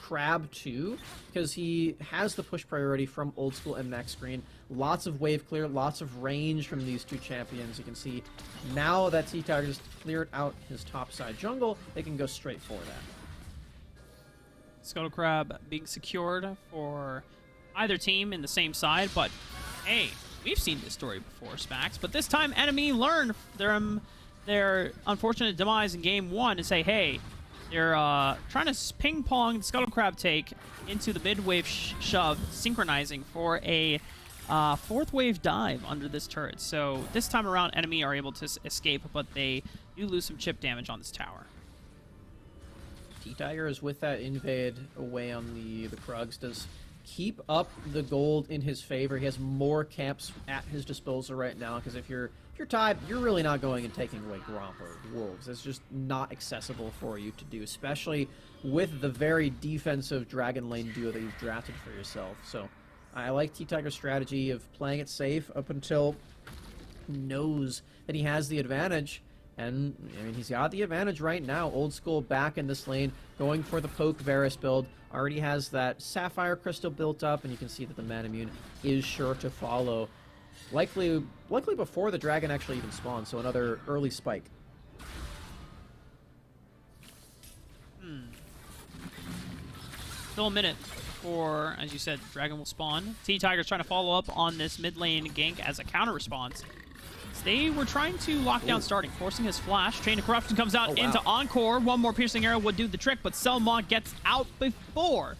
crab too, because he has the push priority from Old School and Max Green. Lots of wave clear, lots of range from these two champions. You can see now that T-Tigers cleared out his top side jungle, they can go straight for that. Scuttle Crab being secured for either team in the same side, but hey, we've seen this story before, Spax, but this time NME learned their unfortunate demise in game 1 and say, hey, they're trying to ping-pong the Scuttle Crab take into the mid-wave shove, synchronizing for a 4th wave dive under this turret. So this time around, NME are able to escape, but they do lose some chip damage on this tower. T-Tigers with that invade away on the Krugs does keep up the gold in his favor. He has more camps at his disposal right now, because if you're Tybe, you're really not going and taking away Gromp or Wolves. It's just not accessible for you to do, especially with the very defensive Dragon Lane duo that you've drafted for yourself. So I like T-Tiger's strategy of playing it safe up until he knows that he has the advantage. And, I mean, he's got the advantage right now. Old School back in this lane, going for the Poke Varus build. Already has that Sapphire Crystal built up, and you can see that the Manamune is sure to follow. Likely before the dragon actually even spawns, so another early spike. Still a minute before, as you said, dragon will spawn. T-Tigers trying to follow up on this mid lane gank as a counter response. They were trying to lock down starting, forcing his flash. Chain of Corruption comes out into Encore. One more piercing arrow would do the trick, but Selma gets out before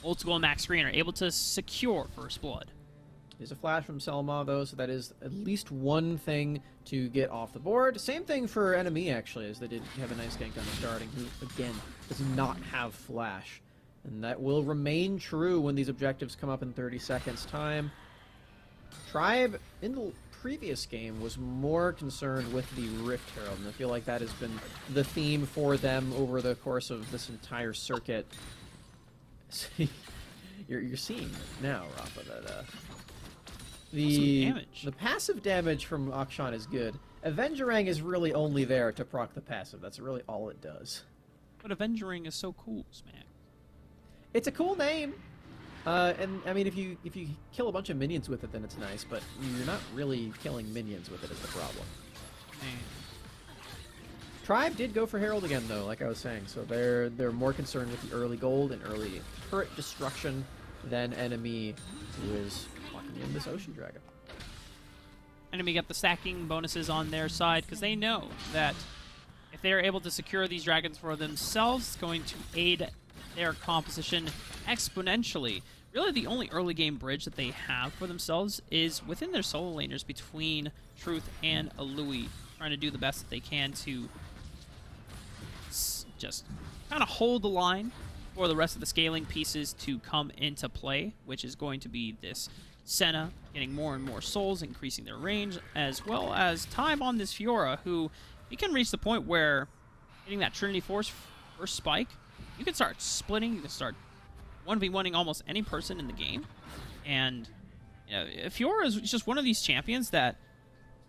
Old School and Max Green are able to secure First Blood. There's a flash from Selma, though, so that is at least one thing to get off the board. Same thing for NME, actually, as they did have a nice gank on the starting, who, again, does not have flash. And that will remain true when these objectives come up in 30 seconds' time. Tribe, in the previous game, was more concerned with the Rift Herald, and I feel like that has been the theme for them over the course of this entire circuit. You're seeing it now, Rafa, that the passive damage from Akshan is good. Avengerang is really only there to proc the passive. That's really all it does. But Avengerang is so cool, Smack. It's a cool name. And I mean, if you kill a bunch of minions with it, then it's nice. But you're not really killing minions with it is the problem. Man. Tribe did go for Herald again, though, like I was saying. So they're more concerned with the early gold and early turret destruction than NME, who is locking in this Ocean Dragon. NME got the stacking bonuses on their side because they know that if they are able to secure these dragons for themselves, it's going to aid their composition exponentially. Really, the only early game bridge that they have for themselves is within their solo laners between Truth and a Louis, trying to do the best that they can to just kind of hold the line for the rest of the scaling pieces to come into play, which is going to be this Senna getting more and more souls, increasing their range, as well as time on this Fiora, who you can reach the point where getting that Trinity Force first spike, you can start splitting, you can start 1v1ing almost any person in the game. And you know, Fiora is just one of these champions that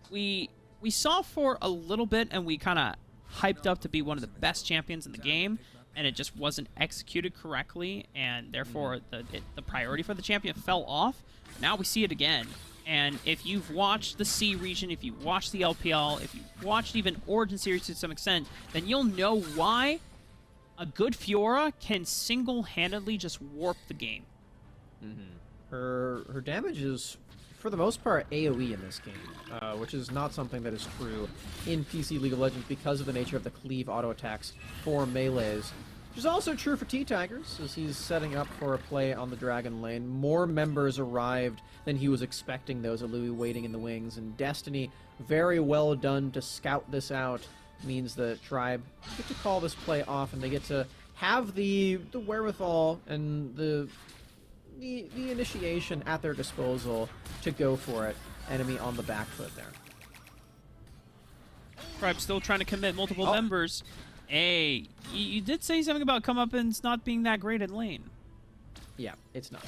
we saw for a little bit and we kind of hyped up to be one of the best champions in the game, and it just wasn't executed correctly, and therefore the priority for the champion fell off. Now we see it again, And if you've watched the C region, if you've watched the LPL, if you've watched even Origin Series to some extent, then you'll know why a good Fiora can single-handedly just warp the game. Her damage is, for the most part, AoE in this game, which is not something that is true in PC League of Legends because of the nature of the cleave auto attacks for melees. Which is also true for T-Tigers, as he's setting up for a play on the Dragon lane. More members arrived than he was expecting, those Louis waiting in the wings, and Destiny, very well done to scout this out, means the Tribe get to call this play off, and they get to have the wherewithal and the initiation at their disposal to go for it. Enemy on the back foot there. Tribe still trying to commit multiple members. Hey, you did say something about comeuppance not being that great in lane. Yeah, it's not.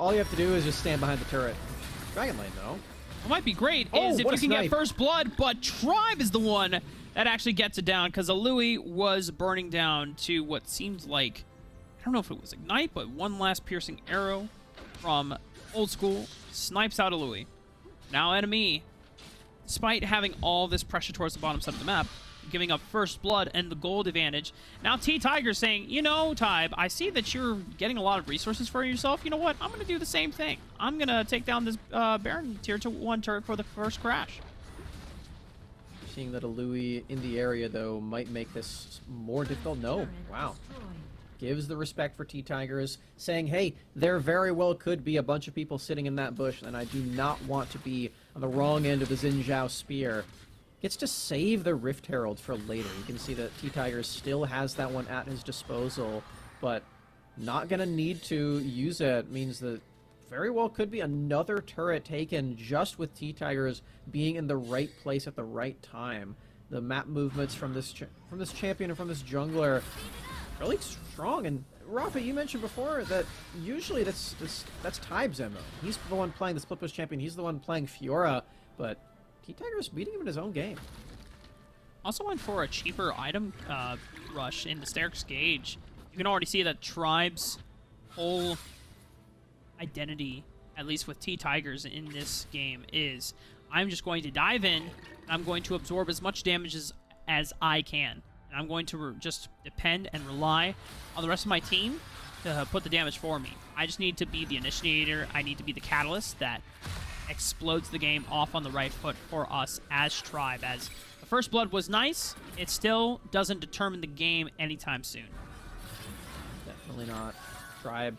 All you have to do is just stand behind the turret. Dragon lane, though. What might be great is if you can get first blood, but Tribe is the one that actually gets it down, because Louis was burning down to what seems like, I don't know if it was Ignite, but one last piercing arrow from Old School snipes out Louis. Now NME, despite having all this pressure towards the bottom side of the map, giving up first blood and the gold advantage. Now T-Tiger saying, you know, Tybe, I see that you're getting a lot of resources for yourself. You know what? I'm going to do the same thing. I'm going to take down this Baron tier 1 turret for the first crash. Seeing that a Louis in the area, though, might make this more difficult. No. Wow. Gives the respect for T-Tigers, saying, hey, there very well could be a bunch of people sitting in that bush, and I do not want to be on the wrong end of the Xin Zhao spear. Gets to save the Rift Herald for later. You can see that T-Tigers still has that one at his disposal, but not going to need to use it. Means that very well could be another turret taken just with T-Tigers being in the right place at the right time. The map movements from this champion and from this jungler really strong. And Rafa, you mentioned before that usually that's Tybe's MO. He's the one playing the split push champion. He's the one playing Fiora, but T-Tiger's beating him in his own game. Also went for a cheaper item rush in the Sterix Gauge. You can already see that Tribe's whole identity, at least with T-Tigers in this game, is I'm just going to dive in, and I'm going to absorb as much damage as I can. And I'm going to just depend and rely on the rest of my team to put the damage for me. I just need to be the initiator. I need to be the catalyst that explodes the game off on the right foot for us as Tribe. As the first blood was nice, it still doesn't determine the game anytime soon. Definitely not. Tribe.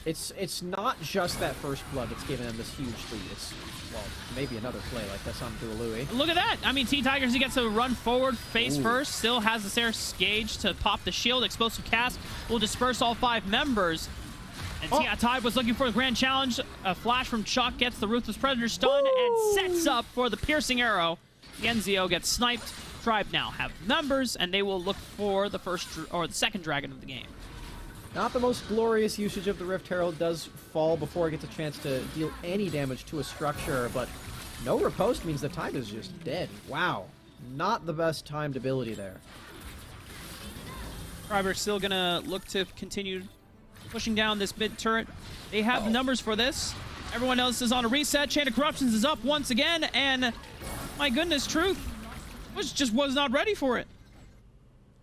It's not just that first blood that's given him this huge lead. It's, well, maybe another play like this on Louis. Look at that! I mean, T-Tigers, he gets to run forward face first, still has the Sterix Gauge to pop the shield. Explosive cast will disperse all 5 members. And Tybe was looking for the grand challenge. A flash from Chuck gets the Ruthless Predator stun and sets up for the piercing arrow. Yenzio gets sniped. Tribe now have members, and they will look for the first or the second dragon of the game. Not the most glorious usage of the Rift Herald. Does fall before it gets a chance to deal any damage to a structure, but no riposte means the Tybe is just dead. Wow. Not the best timed ability there. Tribe are still gonna look to continue pushing down this mid turret. They have the numbers for this. Everyone else is on a reset. Chain of Corruptions is up once again, and my goodness, Truth just was not ready for it.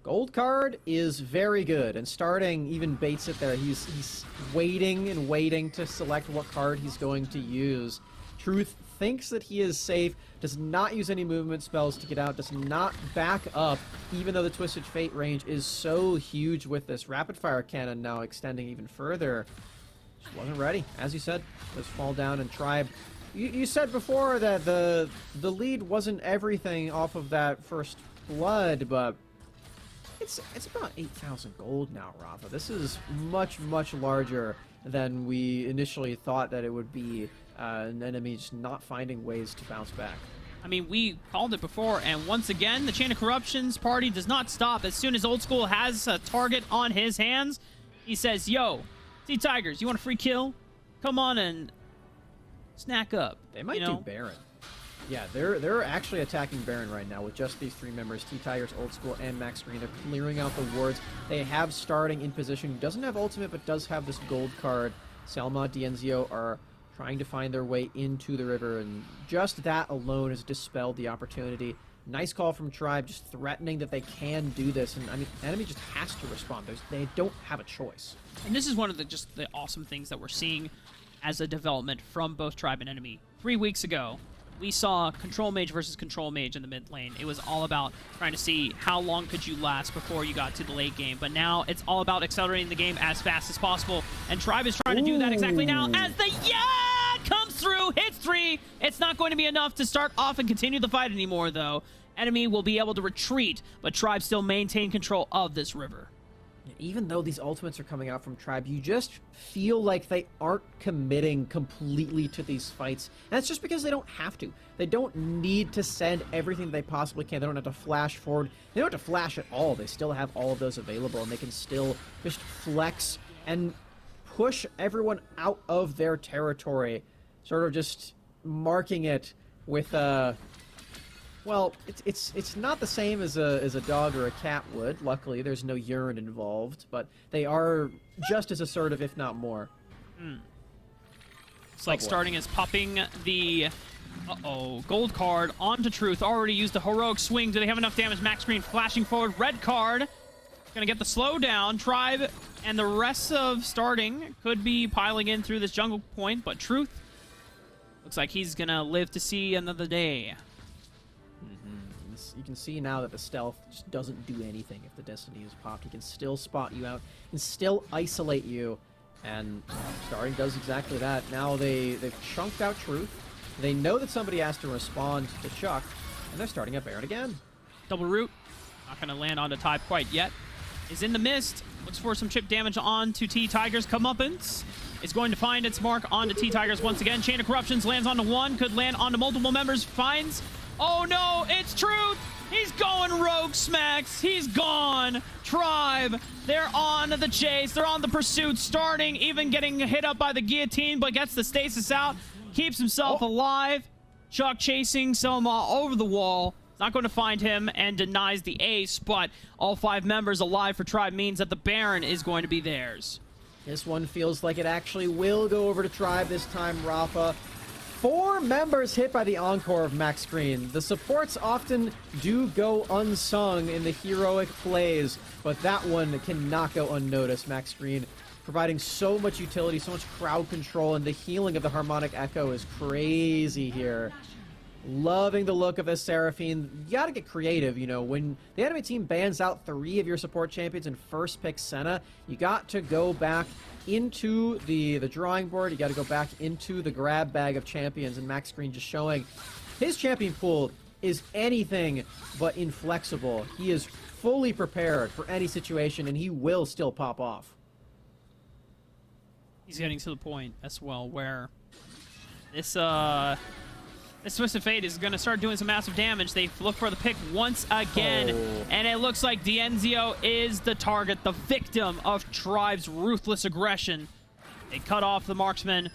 Gold card is very good, and starting even baits it there. He's waiting and waiting to select what card he's going to use. Truth thinks that he is safe, does not use any movement spells to get out, does not back up, even though the Twisted Fate range is so huge with this rapid fire cannon now extending even further. Just wasn't ready. As you said, does fall down, and Tribe. You said before that the lead wasn't everything off of that first blood, but it's about 8,000 gold now, Rafa. This is much, much larger than we initially thought that it would be. An enemy just not finding ways to bounce back. I mean, we called it before, and once again, the Chain of Corruptions party does not stop. As soon as Old School has a target on his hands, he says, yo, T-Tigers, you want a free kill? Come on and snack up. They might do Baron. Yeah, they're actually attacking Baron right now with just these 3 members, T-Tigers, Old School, and Max Green. They're clearing out the wards. They have starting in position. Doesn't have ultimate, but does have this gold card. Selma, Dienzio are trying to find their way into the river, and just that alone has dispelled the opportunity. Nice call from Tribe, just threatening that they can do this, and I mean, enemy just has to respond. They don't have a choice. And this is one of the awesome things that we're seeing as a development from both Tribe and Enemy. 3 weeks ago, we saw Control Mage versus Control Mage in the mid lane. It was all about trying to see how long could you last before you got to the late game. But now it's all about accelerating the game as fast as possible. And Tribe is trying to do that exactly now as the comes through, hits 3. It's not going to be enough to start off and continue the fight anymore, though. Enemy will be able to retreat, but Tribe still maintain control of this river. Even though these ultimates are coming out from Tribe, you just feel like they aren't committing completely to these fights. And that's just because they don't have to. They don't need to send everything they possibly can. They don't have to flash forward. They don't have to flash at all. They still have all of those available, and they can still just flex and push everyone out of their territory, sort of just marking it with well, it's not the same as a dog or a cat would. Luckily, there's no urine involved, but they are just as assertive, if not more. It's like starting as popping the gold card onto Truth. Already used a heroic swing. Do they have enough damage? Max Green flashing forward. Red card. Gonna get the slowdown. Tribe and the rest of starting could be piling in through this jungle point, but Truth looks like he's gonna live to see another day. You can see now that the stealth just doesn't do anything if the Destiny is popped. He can still spot you out and still isolate you, and starting does exactly that. Now they've chunked out Truth. They know that somebody has to respond to Chuck, and they're starting up Baron again. Double root. Not going to land onto Type quite yet. Is in the mist. Looks for some chip damage onto T-Tigers. Comeuppance is going to find its mark onto T-Tigers once again. Chain of Corruptions lands onto one. Could land onto multiple members. Finds... Oh no, it's Truth! He's going rogue smacks. He's gone. Tribe, they're on the chase. They're on the pursuit, starting, even getting hit up by the guillotine, but gets the stasis out. Keeps himself alive. Chuck chasing Selma over the wall. Not going to find him and denies the ace, but all 5 members alive for Tribe means that the Baron is going to be theirs. This one feels like it actually will go over to Tribe this time, Rafa. 4 members hit by the encore of Max Green. The supports often do go unsung in the heroic plays, but that one cannot go unnoticed. Max Green providing so much utility, so much crowd control, and the healing of the Harmonic Echo is crazy here. Loving the look of this Seraphine. You gotta get creative, you know. When the enemy team bans out 3 of your support champions and first pick Senna, you got to go back into the drawing board. You got to go back into the grab bag of champions, and Max Green just showing his champion pool is anything but inflexible. He is fully prepared for any situation, and he will still pop off. He's getting to the point as well where this Twisted Fate is going to start doing some massive damage. They look for the pick once again, and it looks like Dienzio is the target, the victim of Tribe's ruthless aggression. They cut off the marksman.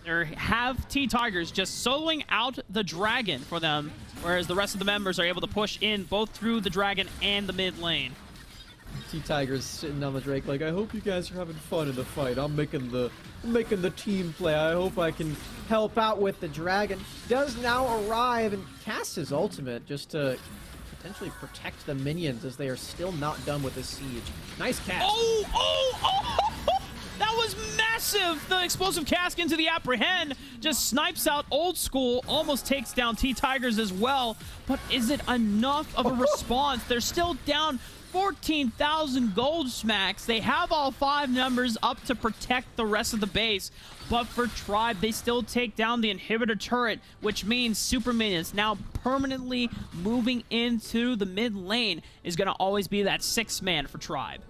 They have T-Tigers just soloing out the dragon for them, whereas the rest of the members are able to push in both through the dragon and the mid lane. T-Tigers sitting on the Drake like, I hope you guys are having fun in the fight. I'm making the team play. I hope I can help out with the dragon. Does now arrive and casts his ultimate just to potentially protect the minions as they are still not done with this siege. Nice cast. That was massive! The explosive cast into the apprehend just snipes out Old School, almost takes down T-Tigers as well. But is it enough of a response? They're still down 14,000 gold smacks. They have all 5 numbers up to protect the rest of the base. But for Tribe, they still take down the inhibitor turret, which means Super Minions now permanently moving into the mid lane is going to always be that 6-man for Tribe.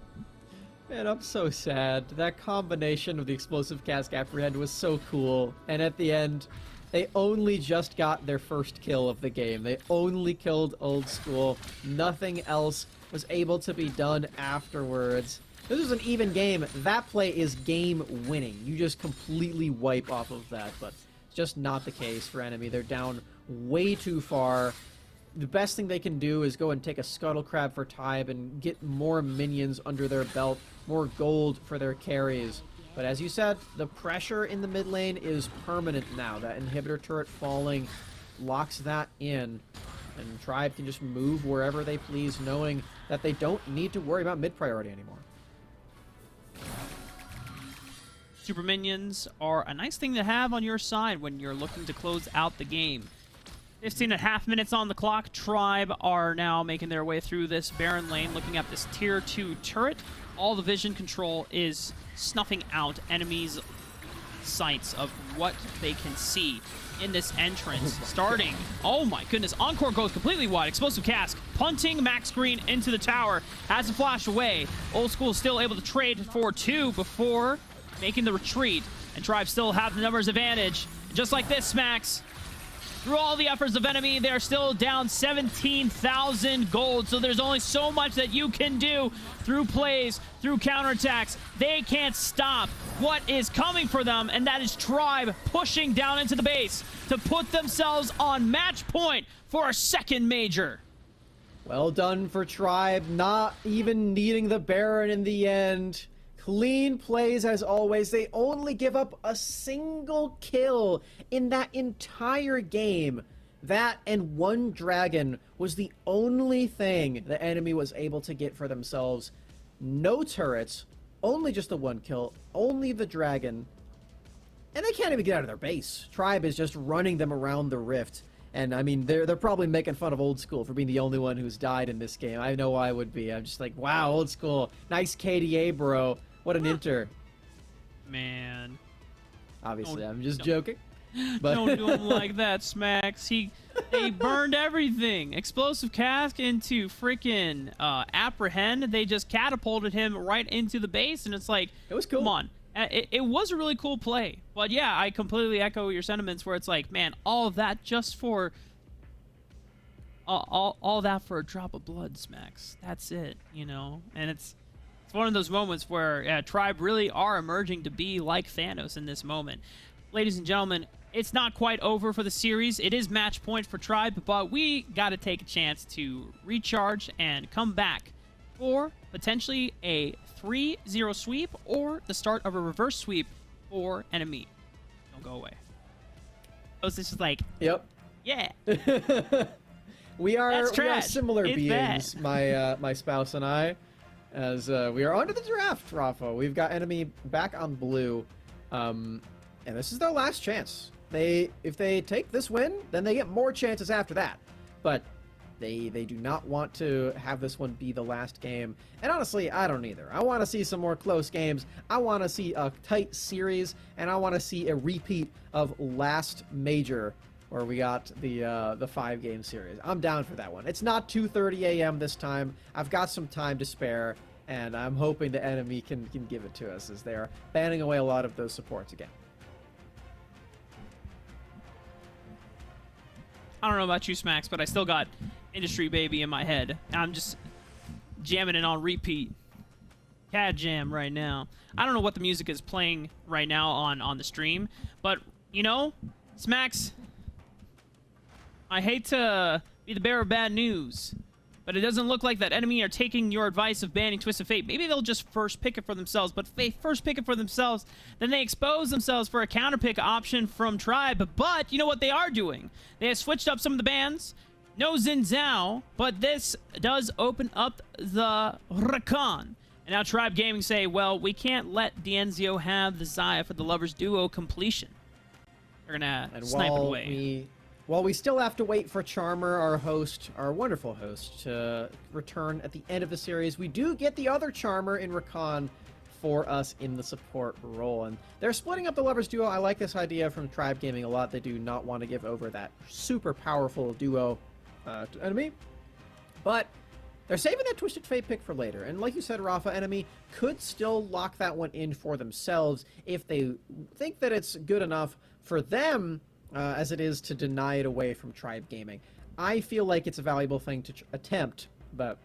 Man, I'm so sad. That combination of the explosive cast apprehend was so cool. And at the end, they only just got their first kill of the game. They only killed Old School. Nothing else was able to be done afterwards. This was an even game. That play is game winning. You just completely wipe off of that, but it's just not the case for enemy. They're down way too far. The best thing they can do is go and take a Scuttle Crab for Tybe and get more minions under their belt, more gold for their carries. But as you said, the pressure in the mid lane is permanent now. That inhibitor turret falling locks that in. And Tribe can just move wherever they please, knowing that they don't need to worry about mid priority anymore. Super minions are a nice thing to have on your side when you're looking to close out the game. 15.5 minutes on the clock. Tribe are now making their way through this Baron lane, looking at this tier 2 turret. All the vision control is snuffing out enemies' sights of what they can see in this entrance. Starting, oh my goodness, Encore goes completely wide. Explosive Cask, punting Max Green into the tower, has to flash away. Old School still able to trade for 2 before making the retreat, and Tribe still have the numbers advantage. And just like this, Max, through all the efforts of enemy, they're still down 17,000 gold, so there's only so much that you can do through plays, through counterattacks. They can't stop what is coming for them, and that is Tribe pushing down into the base to put themselves on match point for a second major. Well done for Tribe, not even needing the Baron in the end. Clean plays as always. They only give up a single kill in that entire game. That and 1 dragon was the only thing the enemy was able to get for themselves. No turrets, only just the 1 kill, only the dragon. And they can't even get out of their base. Tribe is just running them around the rift. And I mean, they're probably making fun of Old School for being the only one who's died in this game. I know I would be. I'm just like, wow, Old School, nice KDA, bro. What an inter. Man. Obviously, I'm just joking. But Don't do him like that, Smacks. They burned everything. Explosive Cask into freaking Apprehend. They just catapulted him right into the base, and it's like, it was cool. Come on. It was a really cool play. But yeah, I completely echo your sentiments where it's like, man, all of that just for... all that for a drop of blood, Smacks. That's it, you know? And it's one of those moments where Tribe really are emerging to be like Thanos in this moment. Ladies and gentlemen, it's not quite over for the series. It is match point for Tribe, but we got to take a chance to recharge and come back for potentially a 3-0 sweep or the start of a reverse sweep for NME. Don't go away. This is like, yep. Yeah. we are trash. Similar it's beings, bad. my spouse and I, as we are onto the draft, Rafa. We've got enemy back on blue, and this is their last chance. If they take this win, then they get more chances after that. But they do not want to have this one be the last game. And honestly, I don't either. I want to see some more close games. I want to see a tight series, and I want to see a repeat of last major, where we got the 5-game series. I'm down for that one. It's not 2:30 a.m. this time. I've got some time to spare, and I'm hoping the enemy can give it to us as they're banning away a lot of those supports again. I don't know about you, Smacks, but I still got Industry Baby in my head. I'm just jamming it on repeat. Cat jam right now. I don't know what the music is playing right now on the stream, but, you know, Smacks, I hate to be the bearer of bad news, but it doesn't look like that enemy are taking your advice of banning Twisted Fate. Maybe they'll just first pick it for themselves, but if they first pick it for themselves, then they expose themselves for a counterpick option from Tribe. But you know what they are doing? They have switched up some of the bans. No Xin Zhao, but this does open up the Rakan. And now Tribe Gaming say, well, we can't let D'Enzio have the Xayah for the Lovers Duo completion. They're going to snipe it away. While we still have to wait for Charmer, our host, our wonderful host, to return at the end of the series, we do get the other Charmer in Rakan for us in the support role. And they're splitting up the Lovers Duo. I like this idea from Tribe Gaming a lot. They do not want to give over that super powerful duo to Enemy. But they're saving that Twisted Fate pick for later. And like you said, Rafa, Enemy could still lock that one in for themselves if they think that it's good enough for them as it is to deny it away from Tribe Gaming. I feel like it's a valuable thing to attempt, but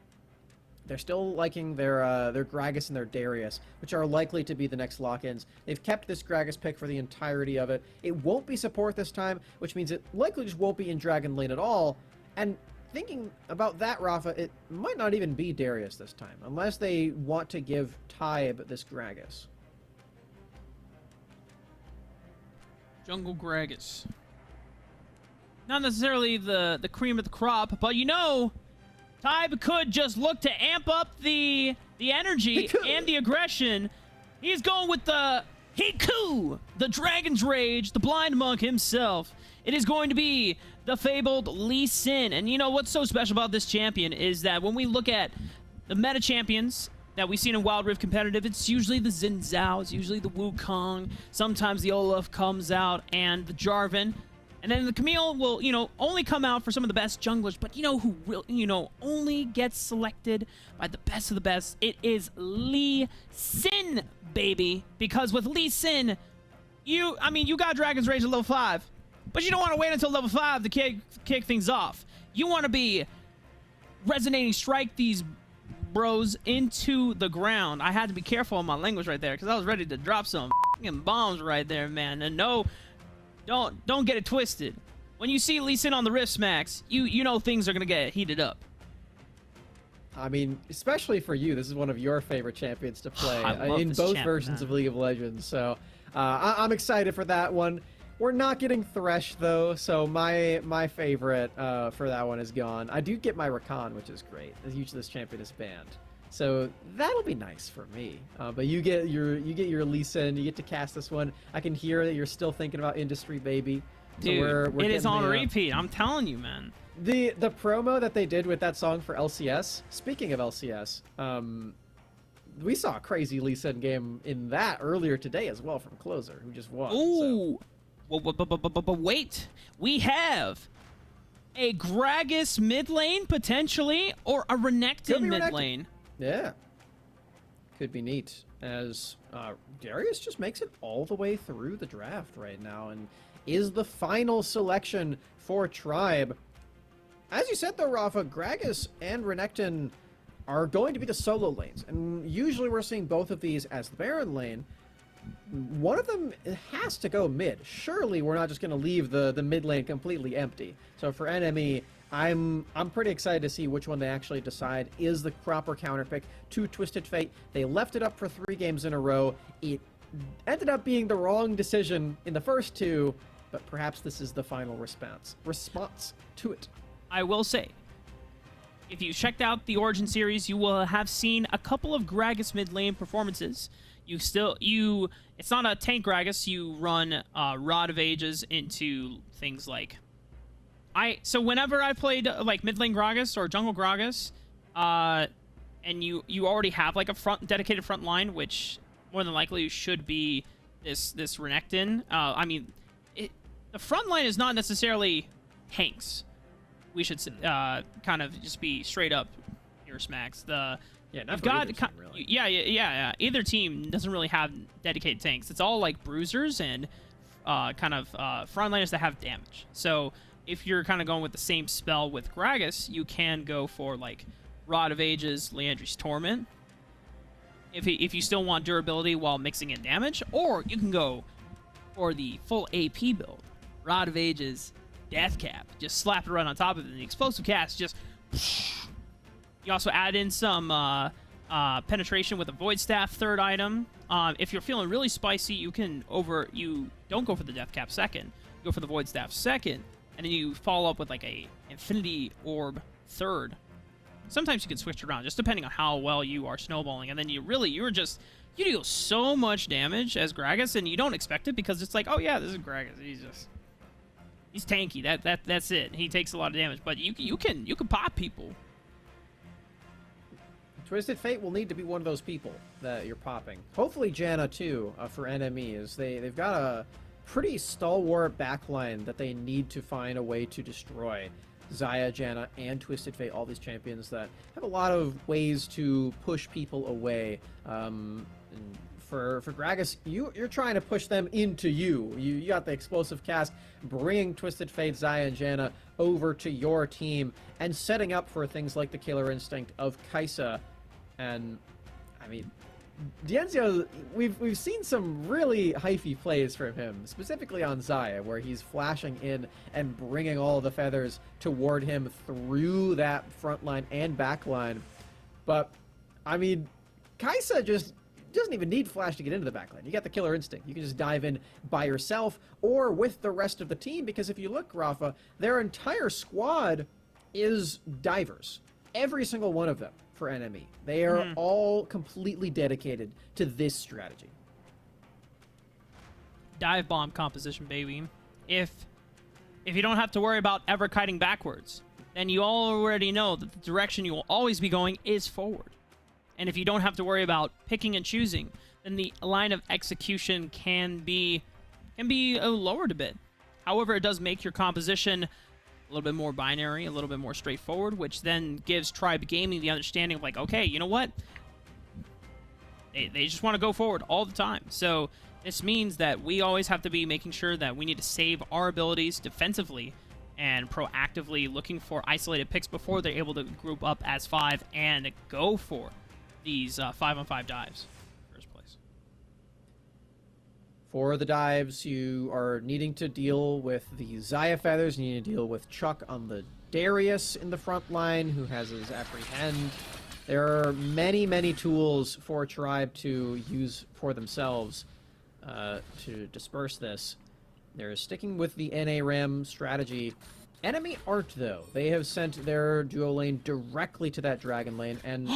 they're still liking their Gragas and their Darius, which are likely to be the next lock-ins. They've kept this Gragas pick for the entirety of it. It won't be support this time, which means it likely just won't be in Dragon Lane at all. And thinking about that, Rafa, it might not even be Darius this time, unless they want to give Tybe this Gragas. Jungle Gragas. Not necessarily the cream of the crop, but you know, Tybe could just look to amp up the energy and the aggression. He's going with the Hiku, the Dragon's Rage, the Blind Monk himself. It is going to be the fabled Lee Sin. And you know what's so special about this champion is that when we look at the meta champions that we've seen in Wild Rift competitive, it's usually the Xin Zhao, it's usually the Wukong, sometimes the Olaf comes out, and the Jarvan. And then the Camille will, you know, only come out for some of the best junglers, but you know who will, you know, only gets selected by the best of the best? It is Lee Sin, baby. Because with Lee Sin, you got Dragon's Rage at level 5, but you don't want to wait until level 5 to kick things off. You want to be resonating strike these bros into the ground. I had to be careful on my language right there because I was ready to drop some f***ing bombs right there, man. And no, don't get it twisted. When you see Lee Sin on the Rift Smacks, you know things are gonna get heated up. I mean, especially for you, this is one of your favorite champions to play in both versions of League of Legends. So I'm excited for that one. We're not getting Thresh though, so my favorite for that one is gone. I do get my Rakan, which is great. As usually this champion is banned, so that'll be nice for me. But you get your Lee Sin, you get to cast this one. I can hear that you're still thinking about Industry, baby. So dude, it is on repeat. I'm telling you, man. The promo that they did with that song for LCS. Speaking of LCS, we saw a crazy Lee Sin game in that earlier today as well from Closer, who just won. Ooh. So. But wait, we have a Gragas mid lane potentially, or a Renekton mid lane. Yeah, could be neat. As Darius just makes it all the way through the draft right now, and is the final selection for Tribe. As you said though, Rafa, Gragas and Renekton are going to be the solo lanes, and usually we're seeing both of these as the Baron lane. One of them has to go mid. Surely we're not just going to leave the mid lane completely empty. So for NME, I'm pretty excited to see which one they actually decide is the proper counterpick to Twisted Fate. They left it up for 3 games in a row. It ended up being the wrong decision in the first 2, but perhaps this is the final response to it. I will say, if you checked out the Origin series, you will have seen a couple of Gragas mid lane performances. It's not a tank Gragas. You run Rod of Ages into things like so whenever I played like mid lane Gragas or jungle Gragas, and you already have like a dedicated front line, which more than likely should be this Renekton. The front line is not necessarily tanks. We should kind of just be straight up here, Smacks. You've got really. Yeah. Either team doesn't really have dedicated tanks. It's all like bruisers and frontliners that have damage. So if you're kind of going with the same spell with Gragas, you can go for like Rod of Ages, Leandry's Torment. If you still want durability while mixing in damage, or you can go for the full AP build, Rod of Ages, Death Cap, just slap it right on top of it, and the explosive cast just. You also add in some penetration with a Void Staff, 3rd item. If you're feeling really spicy, you don't go for the Death Cap 2nd. You go for the Void Staff 2nd, and then you follow up with like a Infinity Orb 3rd. Sometimes you can switch around, just depending on how well you are snowballing. And then you deal so much damage as Gragas, and you don't expect it because it's like, oh yeah, this is Gragas. He's tanky. That's it. He takes a lot of damage, but you can pop people. Twisted Fate will need to be one of those people that you're popping. Hopefully Janna too, for NME, is they've got a pretty stalwart backline that they need to find a way to destroy. Xayah, Janna, and Twisted Fate, all these champions that have a lot of ways to push people away. And for Gragas, you're trying to push them into you. You got the explosive cast, bringing Twisted Fate, Xayah, and Janna over to your team, and setting up for things like the Killer Instinct of Kai'Sa. And I mean, Dienzio, we've seen some really hyphy plays from him, specifically on Xayah, where he's flashing in and bringing all the feathers toward him through that front line and back line. But I mean, Kai'Sa just doesn't even need Flash to get into the backline. You got the killer instinct. You can just dive in by yourself or with the rest of the team, because if you look, Rafa, their entire squad is divers. Every single one of them for NME. They are all completely dedicated to this strategy. Dive bomb composition, baby. If you don't have to worry about ever kiting backwards, then you already know that the direction you will always be going is forward. And if you don't have to worry about picking and choosing, then the line of execution can be lowered a bit. However, it does make your composition a little bit more binary, a little bit more straightforward, which then gives Tribe Gaming the understanding of like, okay, you know what? They just want to go forward all the time. So this means that we always have to be making sure that we need to save our abilities defensively and proactively looking for isolated picks before they're able to group up as 5 and go for these 5-on-5 dives in the first place. For the dives, you are needing to deal with the Xayah feathers. You need to deal with Chuck on the Darius in the front line, who has his apprehend. There are many, many tools for Tribe to use for themselves to disperse this. They're sticking with the NA RAM strategy. NME aren't, though. They have sent their duo lane directly to that dragon lane, and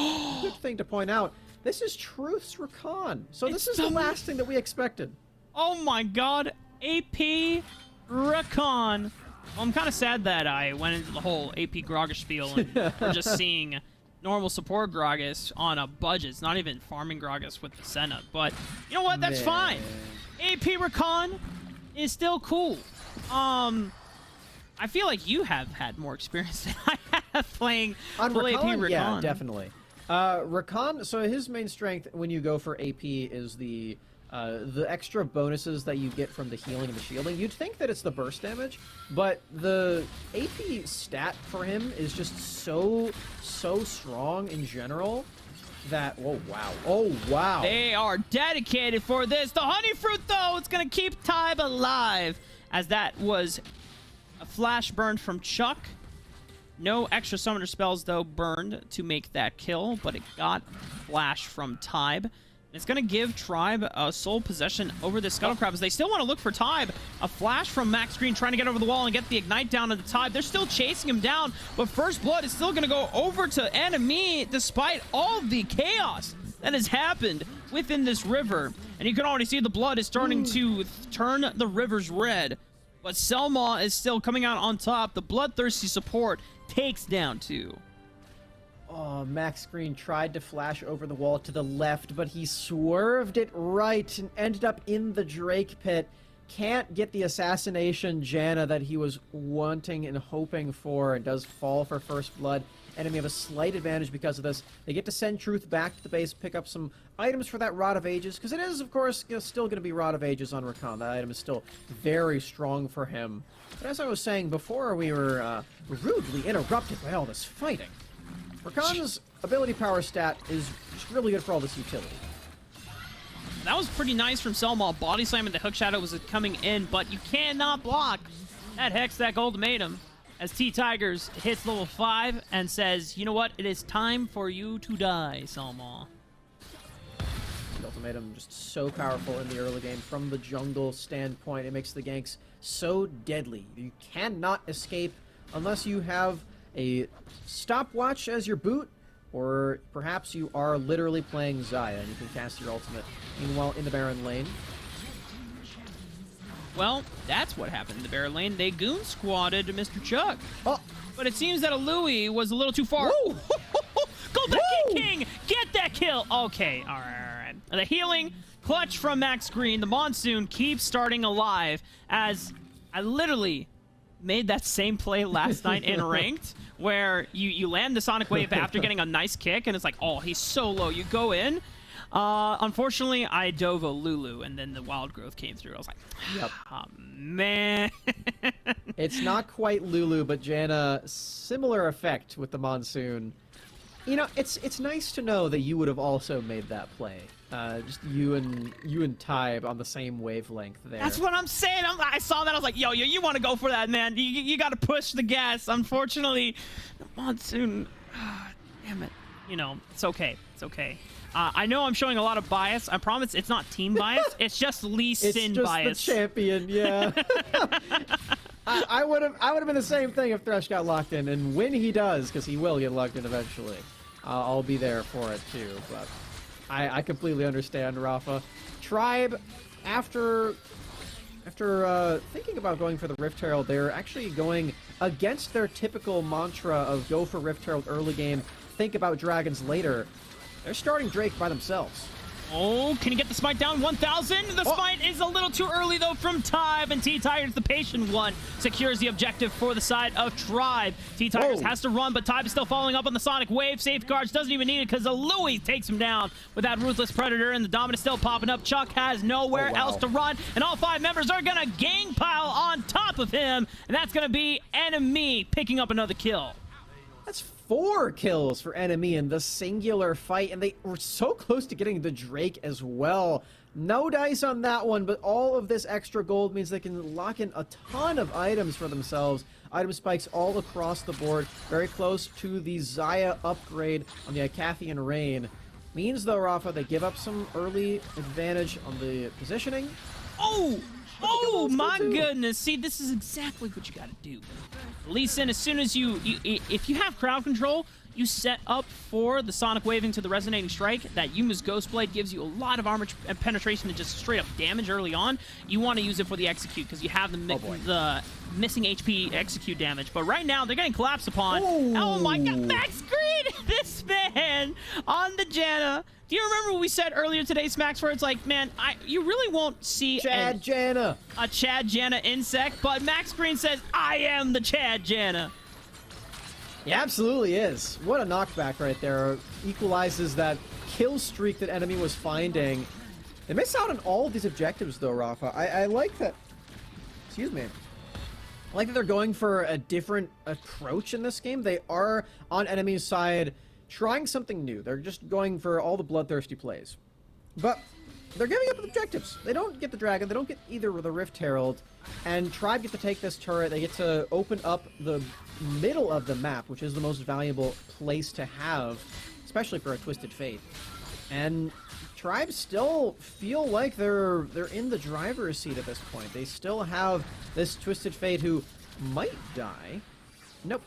good thing to point out, this is Truth's Rakan. So this is the last thing that we expected. Oh my god, AP Rakan. Well, I'm kind of sad that I went into the whole AP Gragas spiel and we're just seeing normal support Gragas on a budget. It's not even farming Gragas with the Senna. But you know what? That's fine. AP Rakan is still cool. I feel like you have had more experience than I have playing on AP Rakan. Rakan. Yeah, definitely. Rakan, so his main strength when you go for AP is the extra bonuses that you get from the healing and the shielding. You'd think that it's the burst damage, but the AP stat for him is just so strong in general that, oh wow. They are dedicated for this. The honey fruit, though, it's going to keep Tybe alive, as that was a flash burn from Chuck. No extra summoner spells, though, burned to make that kill, but it got flash from Tybe. It's going to give Tribe a sole possession over the Scuttle Crab, as they still want to look for Tybe. A flash from Max Green trying to get over the wall and get the Ignite down to the Tybe. They're still chasing him down, but First Blood is still going to go over to NME despite all the chaos that has happened within this river. And you can already see the blood is starting to turn the rivers red. But Selma is still coming out on top. The bloodthirsty support takes down 2. Oh, Max Green tried to flash over the wall to the left, but he swerved it right and ended up in the Drake pit. Can't get the assassination Janna that he was wanting and hoping for, and does fall for First Blood. Enemy have a slight advantage because of this. They get to send Truth back to the base, pick up some items for that Rod of Ages, because it is, of course, still going to be Rod of Ages on Rakan. That item is still very strong for him. But as I was saying before, we were rudely interrupted by all this fighting. Rakan's ability power stat is just really good for all this utility. That was pretty nice from Selma. Body slam and the hook shadow was coming in, but you cannot block that Hextech ultimatum as T-Tigers hits level 5 and says, you know what, it is time for you to die, Selma. The ultimatum just so powerful in the early game from the jungle standpoint. It makes the ganks so deadly. You cannot escape unless you have a stopwatch as your boot, or perhaps you are literally playing Xayah and you can cast your ultimate. Meanwhile, in the Baron lane. Well, that's what happened in the Baron lane. They goon squatted Mr. Chuck. Oh. But it seems that a Louis was a little too far. Go back in, King! Get that kill! Okay, alright. The healing clutch from Max Green. The Monsoon keeps starting alive, as I literally made that same play last night in ranked, where you land the Sonic Wave after getting a nice kick, and it's like, oh, he's so low. You go in. Unfortunately, I dove a Lulu, and then the Wild Growth came through. I was like, yep. Oh, man. It's not quite Lulu, but Janna, similar effect with the Monsoon. You know, it's nice to know that you would have also made that play. Just you and Tybe on the same wavelength there. That's what I'm saying. I saw that. I was like, yo, you want to go for that, man. You got to push the gas. Unfortunately, the Monsoon, damn it. you know, it's okay. It's okay. I know I'm showing a lot of bias. I promise it's not team bias. It's just Lee Sin it's just bias. the champion, yeah. I would have been the same thing if Thresh got locked in, and when he does, because he will get locked in eventually, I'll be there for it too. But I completely understand, Rafa. Tribe, after thinking about going for the Rift Herald, they're actually going against their typical mantra of go for Rift Herald early game, think about dragons later. They're starting Drake by themselves. Oh, can he get the smite down? 1,000? The smite is a little too early, though, from Tybe, and T-Tigers, the patient one, secures the objective for the side of Tribe. T-Tigers has to run, but Tybe is still following up on the Sonic Wave. Safeguards doesn't even need it because Louis takes him down with that Ruthless Predator, and the Dominus still popping up. Chuck has nowhere else to run, and all 5 members are going to gang pile on top of him, and that's going to be NME picking up another kill. That's 4 kills for NME in the singular fight, and they were so close to getting the Drake as well. No dice on that one, but all of this extra gold means they can lock in a ton of items for themselves. Item spikes all across the board, very close to the Xayah upgrade on the Icathian Rain. Means, though, Rafa, they give up some early advantage on the positioning. Oh my goodness. See, this is exactly what you got to do. Lee Sin, as soon as if you have crowd control, you set up for the Sonic Waving to the Resonating Strike. That Yuma's Ghostblade gives you a lot of armor and penetration and just straight up damage early on. You want to use it for the Execute because you have the missing HP Execute damage. But right now, they're getting collapsed upon. Oh my god, Max Green! This man on the Janna. Do you remember what we said earlier today, Smacks, where it's like, man, you really won't see Chad Janna. A Chad Janna insect, but Max Green says, I am the Chad Janna. He absolutely is. What a knockback right there. Equalizes that kill streak that NME was finding. They miss out on all of these objectives, though, Rafa. I like that. Excuse me. I like that they're going for a different approach in this game. They are, on NME's side, trying something new. They're just going for all the bloodthirsty plays. But they're giving up objectives. They don't get the Dragon. They don't get either the Rift Herald. And Tribe get to take this turret. They get to open up the middle of the map, which is the most valuable place to have, especially for a Twisted Fate. And Tribe still feel like they're in the driver's seat at this point. They still have this Twisted Fate who might die. Nope.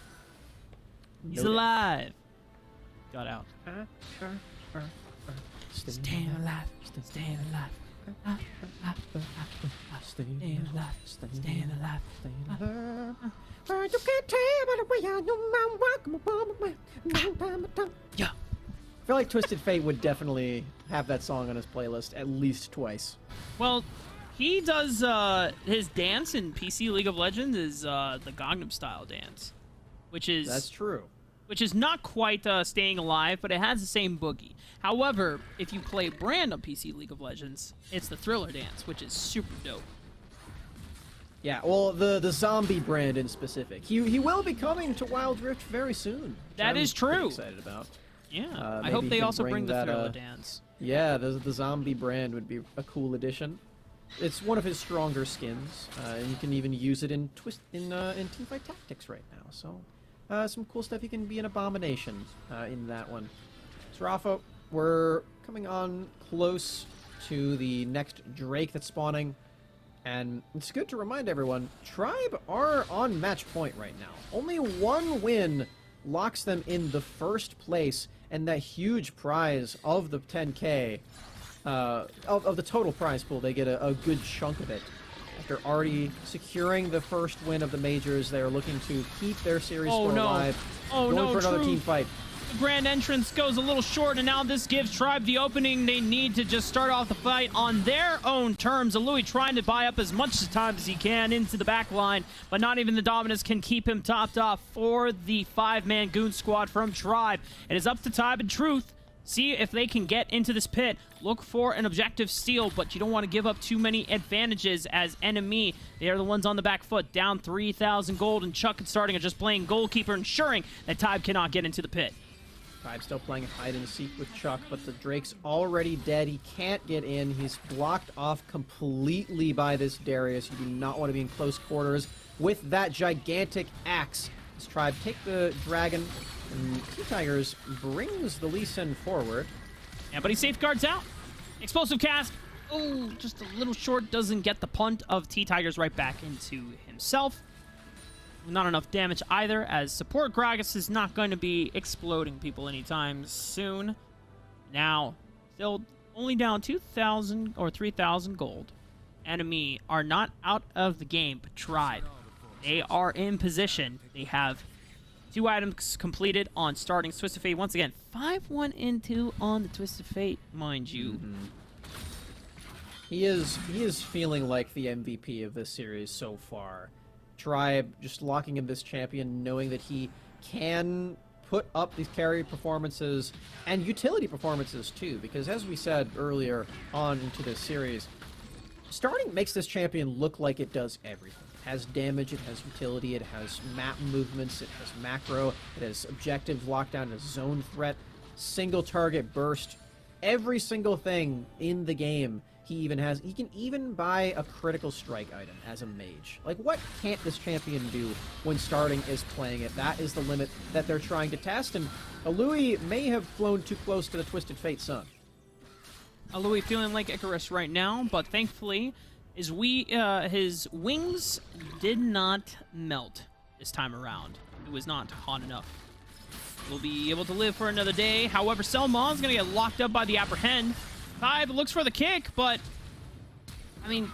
He's alive. Got out. Staying alive. Staying alive. Staying alive. Staying alive. You can't tell by the way I know my walk. Yeah. I feel like Twisted Fate would definitely have that song on his playlist at least twice. Well, he does his dance in PC League of Legends is the Gangnam Style dance, which is That's true. Which is not quite Staying Alive, but it has the same boogie. However, if you play Brand on PC League of Legends, it's the Thriller dance, which is super dope. Yeah, well, the zombie brand in specific. He will be coming to Wild Rift very soon. That is true. I'm excited about. Yeah, I hope they also bring the Thriller dance. Yeah, the zombie brand would be a cool addition. It's one of his stronger skins, and you can even use it in Teamfight Tactics right now. So, some cool stuff. You can be an abomination in that one. So, Rafa, we're coming on close to the next Drake that's spawning. And it's good to remind everyone, Tribe are on match point right now. Only one win locks them in the first place, and that huge prize of the 10K, of the total prize pool, they get a good chunk of it. After already securing the first win of the majors, they're looking to keep their series score alive. Going for another team fight. The grand entrance goes a little short, and now this gives Tribe the opening they need to just start off the fight on their own terms. Louis trying to buy up as much time as he can into the back line, but not even the Dominus can keep him topped off for the 5-man goon squad from Tribe. It is up to Tybe and Truth. See if they can get into this pit. Look for an objective steal, but you don't want to give up too many advantages as NME. They are the ones on the back foot, down 3,000 gold, and Chuck is starting at just playing goalkeeper, ensuring that Tybe cannot get into the pit. Tribe still playing hide and seek with Chuck, but the Drake's already dead. He can't get in. He's blocked off completely by this Darius. You do not want to be in close quarters with that gigantic axe. This Tribe take the dragon, And T-Tigers brings the Lee Sin forward. Yeah, but he safeguards out. Explosive cast. Oh, just a little short. Doesn't get the punt of T-Tigers right back into himself. Not enough damage either, as support Gragas is not going to be exploding people anytime soon. Now, still only down 2,000 or 3,000 gold. NME are not out of the game, but Tribe. They are in position. They have 2 items completed on starting Twisted Fate. Once again, 5-1 and 2 on the Twisted Fate, mind you. Mm-hmm. He is feeling like the MVP of this series so far. Tribe just locking in this champion, knowing that he can put up these carry performances and utility performances too, because as we said earlier on into this series, starting makes this champion look like it does everything. It has damage, it has utility, it has map movements, it has macro, it has objective lockdown, it has zone threat, single target burst, every single thing in the game. He can even buy a critical strike item as a mage. Like, what can't this champion do when starting is playing it? That is the limit that they're trying to test, and Alui may have flown too close to the Twisted Fate sun. Alui feeling like Icarus right now, but thankfully his wings did not melt this time around. It was not hot enough. We'll be able to live for another day. However, Selmon's going to get locked up by the Apprehend. Vibe looks for the kick, but, I mean,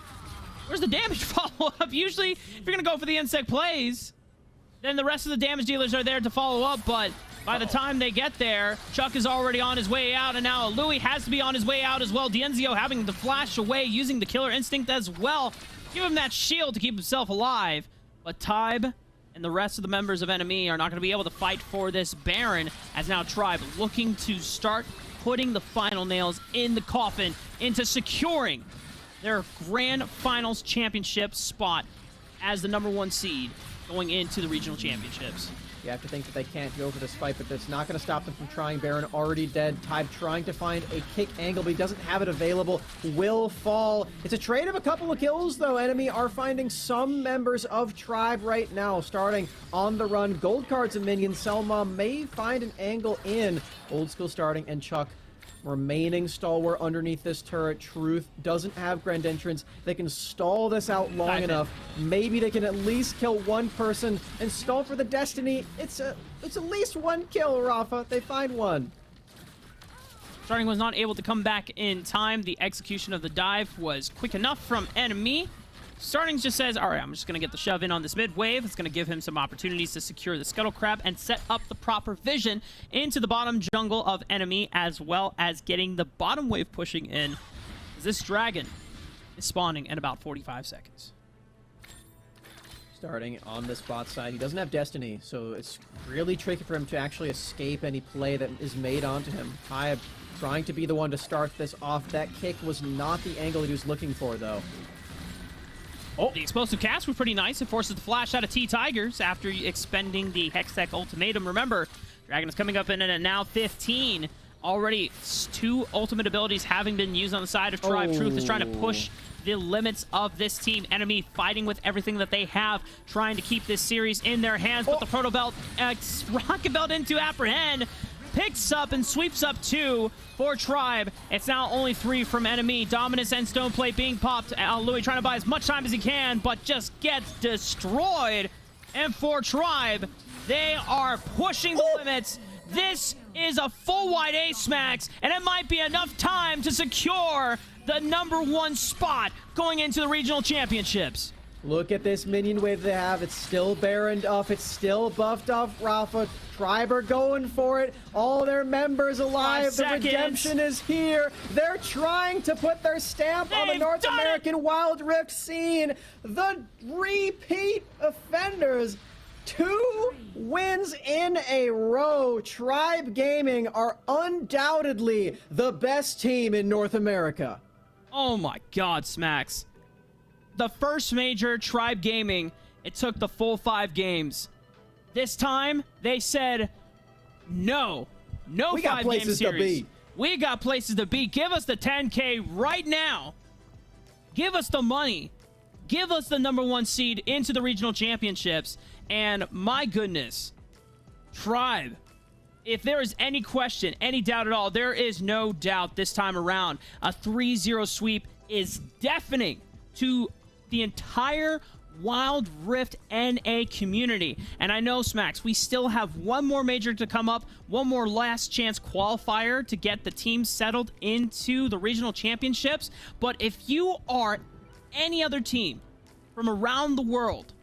where's the damage follow-up? Usually, if you're going to go for the insect plays, then the rest of the damage dealers are there to follow up, but by the time they get there, Chuck is already on his way out, and now Louis has to be on his way out as well. Dienzio having to flash away, using the killer instinct as well. Give him that shield to keep himself alive, but Tybe and the rest of the members of NME are not going to be able to fight for this Baron, as now Tribe looking to start putting the final nails in the coffin into securing their grand finals championship spot as the #1 seed going into the regional championships. You have to think that they can't go for this fight, but that's not going to stop them from trying. Baron already dead. Tybe trying to find a kick angle, but he doesn't have it available. Will fall. It's a trade of a couple of kills, though. Enemy are finding some members of Tribe right now, starting on the run. Gold cards and minions. Selma may find an angle in. Old School starting, and Chuck remaining stalwart underneath this turret. Truth doesn't have grand entrance. They can stall this out long enough. Maybe they can at least kill one person and stall for the destiny. It's at least one kill, Rafa. They find one. Starting was not able to come back in time. The execution of the dive was quick enough from NME. Starting just says, all right, I'm just going to get the shove in on this mid wave. It's going to give him some opportunities to secure the Scuttle Crab and set up the proper vision into the bottom jungle of NME, as well as getting the bottom wave pushing in. This dragon is spawning in about 45 seconds. Starting on this bot side, he doesn't have Destiny, so it's really tricky for him to actually escape any play that is made onto him. Tybe trying to be the one to start this off. That kick was not the angle he was looking for, though. Oh, the explosive cast was pretty nice. It forces the flash out of T-Tigers after expending the Hextech ultimatum. Remember, Dragon is coming up in at now 15. Already 2 ultimate abilities having been used on the side of Tribe. Oh. Truth is trying to push the limits of this team. NME fighting with everything that they have, trying to keep this series in their hands. But the Proto Belt, Rocket Belt into Apprehend, picks up and sweeps up 2 for Tribe. It's now only 3 from NME. Dominus and Stone Plate being popped. Louis trying to buy as much time as he can, but just gets destroyed. And for Tribe, they are pushing the limits. This is a full wide ace max, and it might be enough time to secure the #1 spot going into the regional championships. Look at this minion wave they have. It's still baroned up. It's still buffed up, Rafa. Tribe are going for it. All their members alive. The redemption is here. They're trying to put their stamp on the North American Wild Rift scene. The repeat offenders. 2 wins in a row. Tribe Gaming are undoubtedly the best team in North America. Oh my God, Smacks. The first major, Tribe Gaming, it took the full 5 games. This time, they said, no 5-game series. We got places to be. Give us the 10K right now. Give us the money. Give us the #1 seed into the regional championships. And my goodness, Tribe if there is any question, any doubt at all, there is no doubt this time around. A 3-0 sweep is deafening to the entire Wild Rift NA community. And I know, Smacks, we still have one more major to come up, one more last chance qualifier to get the team settled into the regional championships. But if you are any other team from around the world,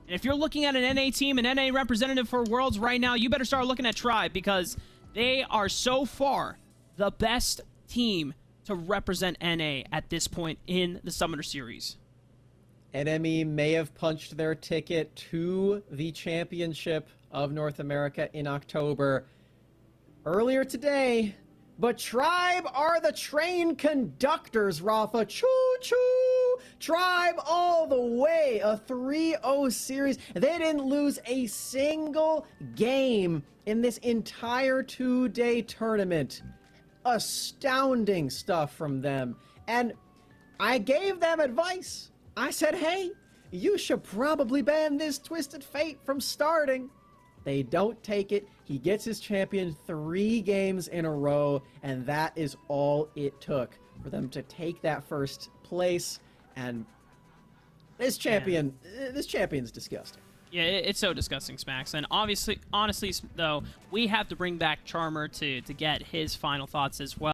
and if you're looking at an NA team, an NA representative for Worlds right now, you better start looking at Tribe, because they are so far the best team to represent NA at this point in the Summoner Series. NME may have punched their ticket to the championship of North America in October earlier today, but Tribe are the train conductors, Rafa. Choo-choo! Tribe all the way, a 3-0 series. They didn't lose a single game in this entire 2-day tournament. Astounding stuff from them. And I gave them advice. I said, hey, you should probably ban this Twisted Fate from starting. They don't take it. He gets his champion 3 games in a row, and that is all it took for them to take that first place. And this champion's disgusting. Yeah, it's so disgusting, Smacks. And honestly, though, we have to bring back Charmer to get his final thoughts as well.